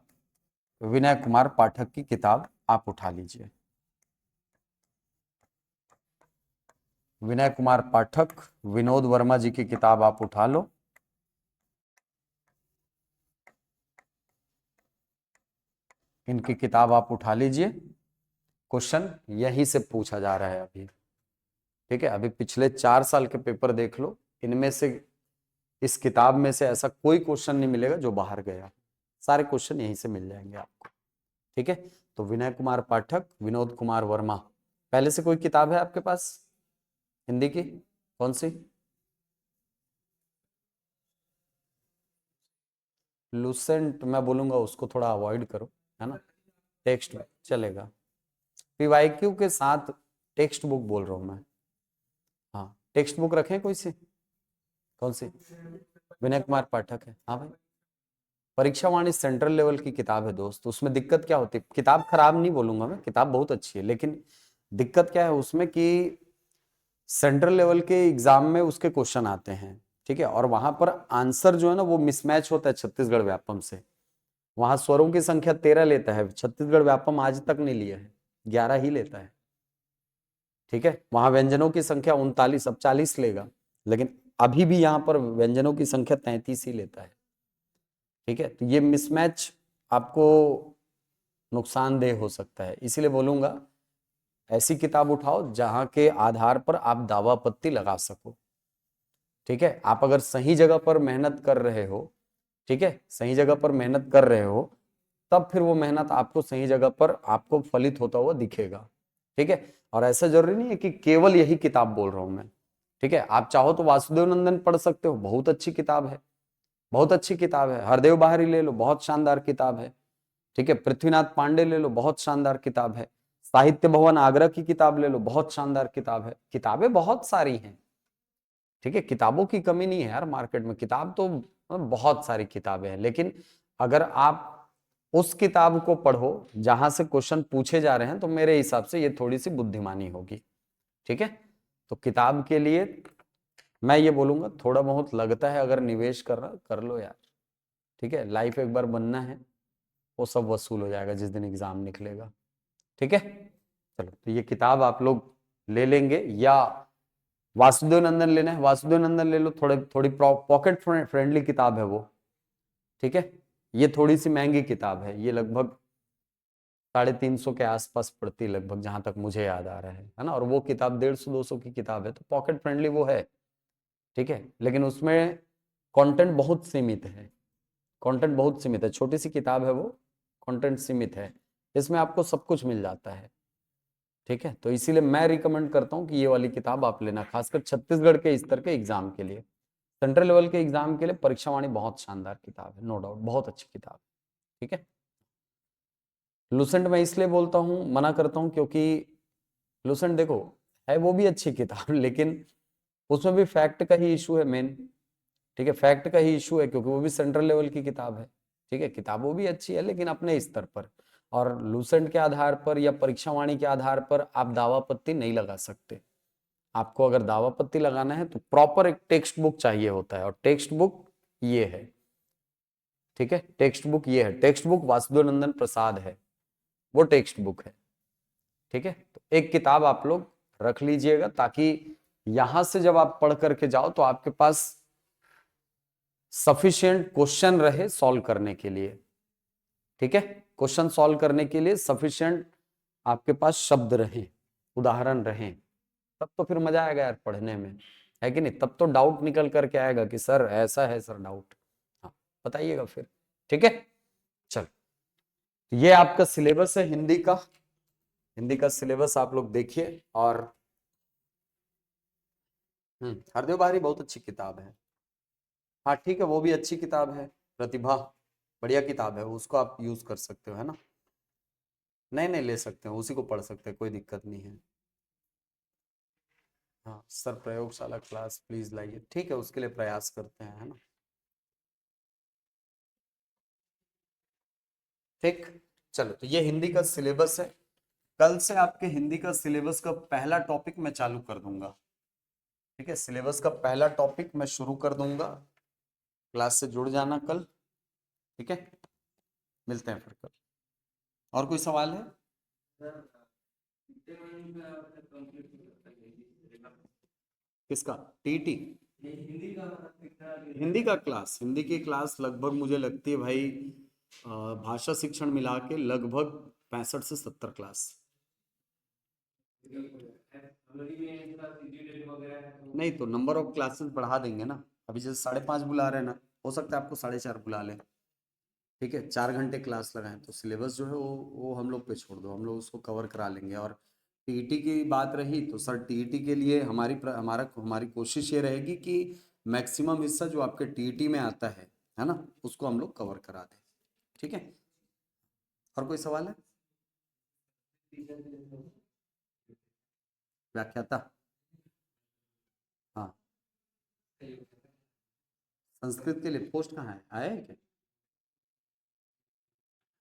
Speaker 1: विनय कुमार पाठक की किताब आप उठा लीजिए। विनय कुमार पाठक, विनोद वर्मा जी की किताब आप उठा लो। इनकी किताब आप उठा लीजिए। क्वेश्चन यहीं से पूछा जा रहा है अभी। ठीक है, अभी पिछले 4 साल के पेपर देख लो, इनमें से इस किताब में से ऐसा कोई क्वेश्चन नहीं मिलेगा जो बाहर गया। सारे क्वेश्चन यहीं से मिल जाएंगे आपको। ठीक है, तो विनय कुमार पाठक, विनोद कुमार वर्मा। पहले से कोई किताब है आपके पास हिंदी की? कौन सी? लूसेंट मैं बोलूंगा उसको थोड़ा अवॉइड करो, है ना। टेक्स्ट चलेगा, पीवाईक्यू के साथ टेक्स्ट बुक बोल रहा हूं मैं। हाँ, टेक्स्ट बुक रखें कोई सी? कौन सी? विनय कुमार पाठक है, हाँ भाई। परीक्षा वाणी सेंट्रल लेवल की किताब है दोस्त। उसमें दिक्कत क्या होती है, किताब खराब नहीं बोलूंगा मैं, किताब बहुत अच्छी है, लेकिन दिक्कत क्या है उसमें कि सेंट्रल लेवल के एग्जाम में उसके क्वेश्चन आते हैं। ठीक है, और वहां पर आंसर जो है ना वो मिसमैच होता है छत्तीसगढ़ व्यापम से। वहां स्वरों की संख्या 13 लेता है, छत्तीसगढ़ व्यापम आज तक नहीं लिया है, 11 ही लेता है। ठीक है, वहां व्यंजनों की संख्या 39, अब 40 लेगा, लेकिन अभी भी यहां पर व्यंजनों की संख्या 33 ही लेता है। ठीक है, तो ये मिसमैच आपको नुकसानदेह हो सकता है, इसीलिए बोलूंगा ऐसी किताब उठाओ जहां के आधार पर आप दावा आपत्ति लगा सको। ठीक है, आप अगर सही जगह पर मेहनत कर रहे हो, ठीक है, सही जगह पर मेहनत कर रहे हो, तब फिर वो मेहनत आपको सही जगह पर आपको फलित होता हुआ दिखेगा। ठीक है, और ऐसा जरूरी नहीं है कि केवल यही किताब बोल रहा हूं मैं। ठीक है, आप चाहो तो वासुदेव नंदन पढ़ सकते हो, बहुत अच्छी किताब है, बहुत अच्छी किताब है। हरदेव बाहरी ले लो, बहुत शानदार किताब है। ठीक है, पृथ्वीनाथ पांडे ले लो, बहुत शानदार किताब है। साहित्य भवन आगरा की किताब ले लो, बहुत शानदार किताब है। किताबें बहुत सारी हैं। ठीक है, किताबों की कमी नहीं है यार मार्केट में, किताब तो बहुत सारी किताबें हैं, लेकिन अगर आप उस किताब को पढ़ो जहां से क्वेश्चन पूछे जा रहे हैं, तो मेरे हिसाब से ये थोड़ी सी बुद्धिमानी होगी। ठीक है, तो किताब के लिए मैं ये बोलूंगा थोड़ा बहुत लगता है, अगर निवेश कर रहा कर लो यार। ठीक है, लाइफ एक बार बनना है, वो सब वसूल हो जाएगा जिस दिन एग्जाम निकलेगा। ठीक है, चलो, तो ये किताब आप लोग ले लेंगे, या वासुदेव नंदन लेना है वासुदेव नंदन ले लो, थोड़े थोड़ी पॉकेट फ्रेंडली किताब है वो। ठीक है, ये थोड़ी सी महंगी किताब है, ये लगभग 350 के आसपास पड़ती है लगभग, जहां तक मुझे याद आ रहा है ना। और वो किताब 150-200 की किताब है, तो पॉकेट फ्रेंडली वो है। ठीक है, लेकिन उसमें कंटेंट बहुत सीमित है, कंटेंट बहुत सीमित है, छोटी सी किताब है वो, कंटेंट सीमित है। इसमें आपको सब कुछ मिल जाता है। ठीक है, तो इसीलिए मैं रिकमेंड करता हूँ कि ये वाली किताब आप लेना, खासकर छत्तीसगढ़ के स्तर के एग्जाम के लिए। सेंट्रल लेवल के एग्जाम के लिए परीक्षा वाणी बहुत शानदार किताब है, नो डाउट, बहुत अच्छी किताब। ठीक है, लुसेंट मैं इसलिए बोलता हूँ, मना करता हूँ, क्योंकि लुसेंट देखो है वो भी अच्छी किताब लेकिन उसमें भी फैक्ट का ही इशू है मेन। ठीक है, फैक्ट का ही इशू है, क्योंकि वो भी सेंट्रल लेवल की किताब है। ठीक है, किताब वो भी अच्छी है लेकिन अपने स्तर पर, और लूसेंट के आधार पर या परीक्षा वाणी के आधार पर आप दावा पत्ती नहीं लगा सकते। आपको अगर दावा पत्ती लगाना है तो प्रॉपर एक टेक्स्ट बुक चाहिए होता है, और टेक्स्ट बुक ये है। ठीक है, टेक्स्ट बुक ये है, टेक्स्ट बुक वासुदेव नंदन प्रसाद है, वो टेक्स्ट बुक है। ठीक है, तो एक किताब आप लोग रख लीजिएगा, ताकि यहां से जब आप पढ़ करके जाओ तो आपके पास सफिशिएंट क्वेश्चन रहे सॉल्व करने के लिए। ठीक है, क्वेश्चन सॉल्व करने के लिए सफिशिएंट आपके पास शब्द रहे, उदाहरण रहे, तब तो फिर मजा आएगा यार पढ़ने में, है कि नहीं। तब तो डाउट निकल करके आएगा कि सर ऐसा है सर डाउट, हाँ बताइएगा फिर। ठीक है, चल, ये आपका सिलेबस है हिंदी का। हिंदी का सिलेबस आप लोग देखिए। और हरदेव बाहरी बहुत अच्छी किताब है। हाँ ठीक है, वो भी अच्छी किताब है, प्रतिभा बढ़िया किताब है, उसको आप यूज कर सकते हो, है ना। नहीं नहीं, ले सकते हो, उसी को पढ़ सकते हैं, कोई दिक्कत नहीं है। हाँ सर, प्रयोगशाला क्लास प्लीज लाइए, ठीक है, उसके लिए प्रयास करते हैं, है ना। ठीक, चलो, तो ये हिंदी का सिलेबस है। कल से आपके हिंदी का सिलेबस का पहला टॉपिक मैं चालू कर दूंगा। ठीक है, सिलेबस का पहला टॉपिक मैं शुरू कर दूंगा, क्लास से जुड़ जाना कल। ठीक है, मिलते हैं फिर कल। और कोई सवाल है? किसका? टीटी? हिंदी का क्लास, हिंदी की क्लास लगभग मुझे लगती है भाई भाषा शिक्षण मिला के लगभग 65 से 70 क्लास। नहीं तो नंबर ऑफ क्लासेस बढ़ा देंगे ना। अभी जैसे 5.5 बुला रहे हैं ना, हो सकता है आपको 4.5 बुला लें। ठीक है, 4 घंटे क्लास लगाएं तो सिलेबस जो है वो हम लोग पे छोड़ दो, हम लोग उसको कवर करा लेंगे। और टीईटी की बात रही तो सर टीईटी के लिए हमारी कोशिश ये रहेगी कि मैक्सिमम हिस्सा जो आपके टीईटी में आता है ना, उसको हम लोग कवर करा दें। ठीक है, और कोई सवाल है? व्याख्याता? हाँ, संस्कृत के लिए पोस्ट कहाँ है, आया है क्या?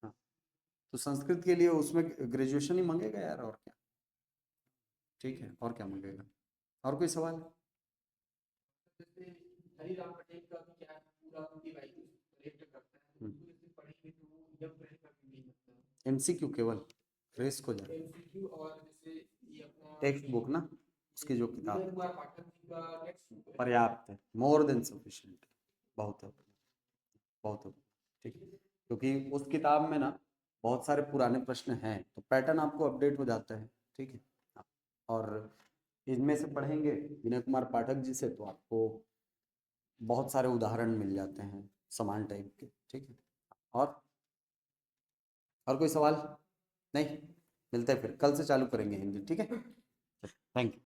Speaker 1: हाँ, तो संस्कृत के लिए उसमें ग्रेजुएशन ही मांगेगा यार, और क्या। ठीक है, और क्या मांगेगा? और कोई सवाल? एमसीक्यू केवल? रेस को जा टेक्स्ट बुक ना, उसकी जो किताब पर्याप्त है, मोर देन सफिशिएंट, बहुत है, बहुत है। ठीक है, क्योंकि उस किताब में ना बहुत सारे पुराने प्रश्न हैं तो पैटर्न आपको अपडेट हो जाता है। ठीक है, हाँ, और इनमें से पढ़ेंगे विनय कुमार पाठक जी से तो आपको बहुत सारे उदाहरण मिल जाते हैं समान टाइप के। ठीक है, और कोई सवाल? नहीं, मिलते हैं फिर, कल से चालू करेंगे हिंदी। ठीक है, थैंक यू।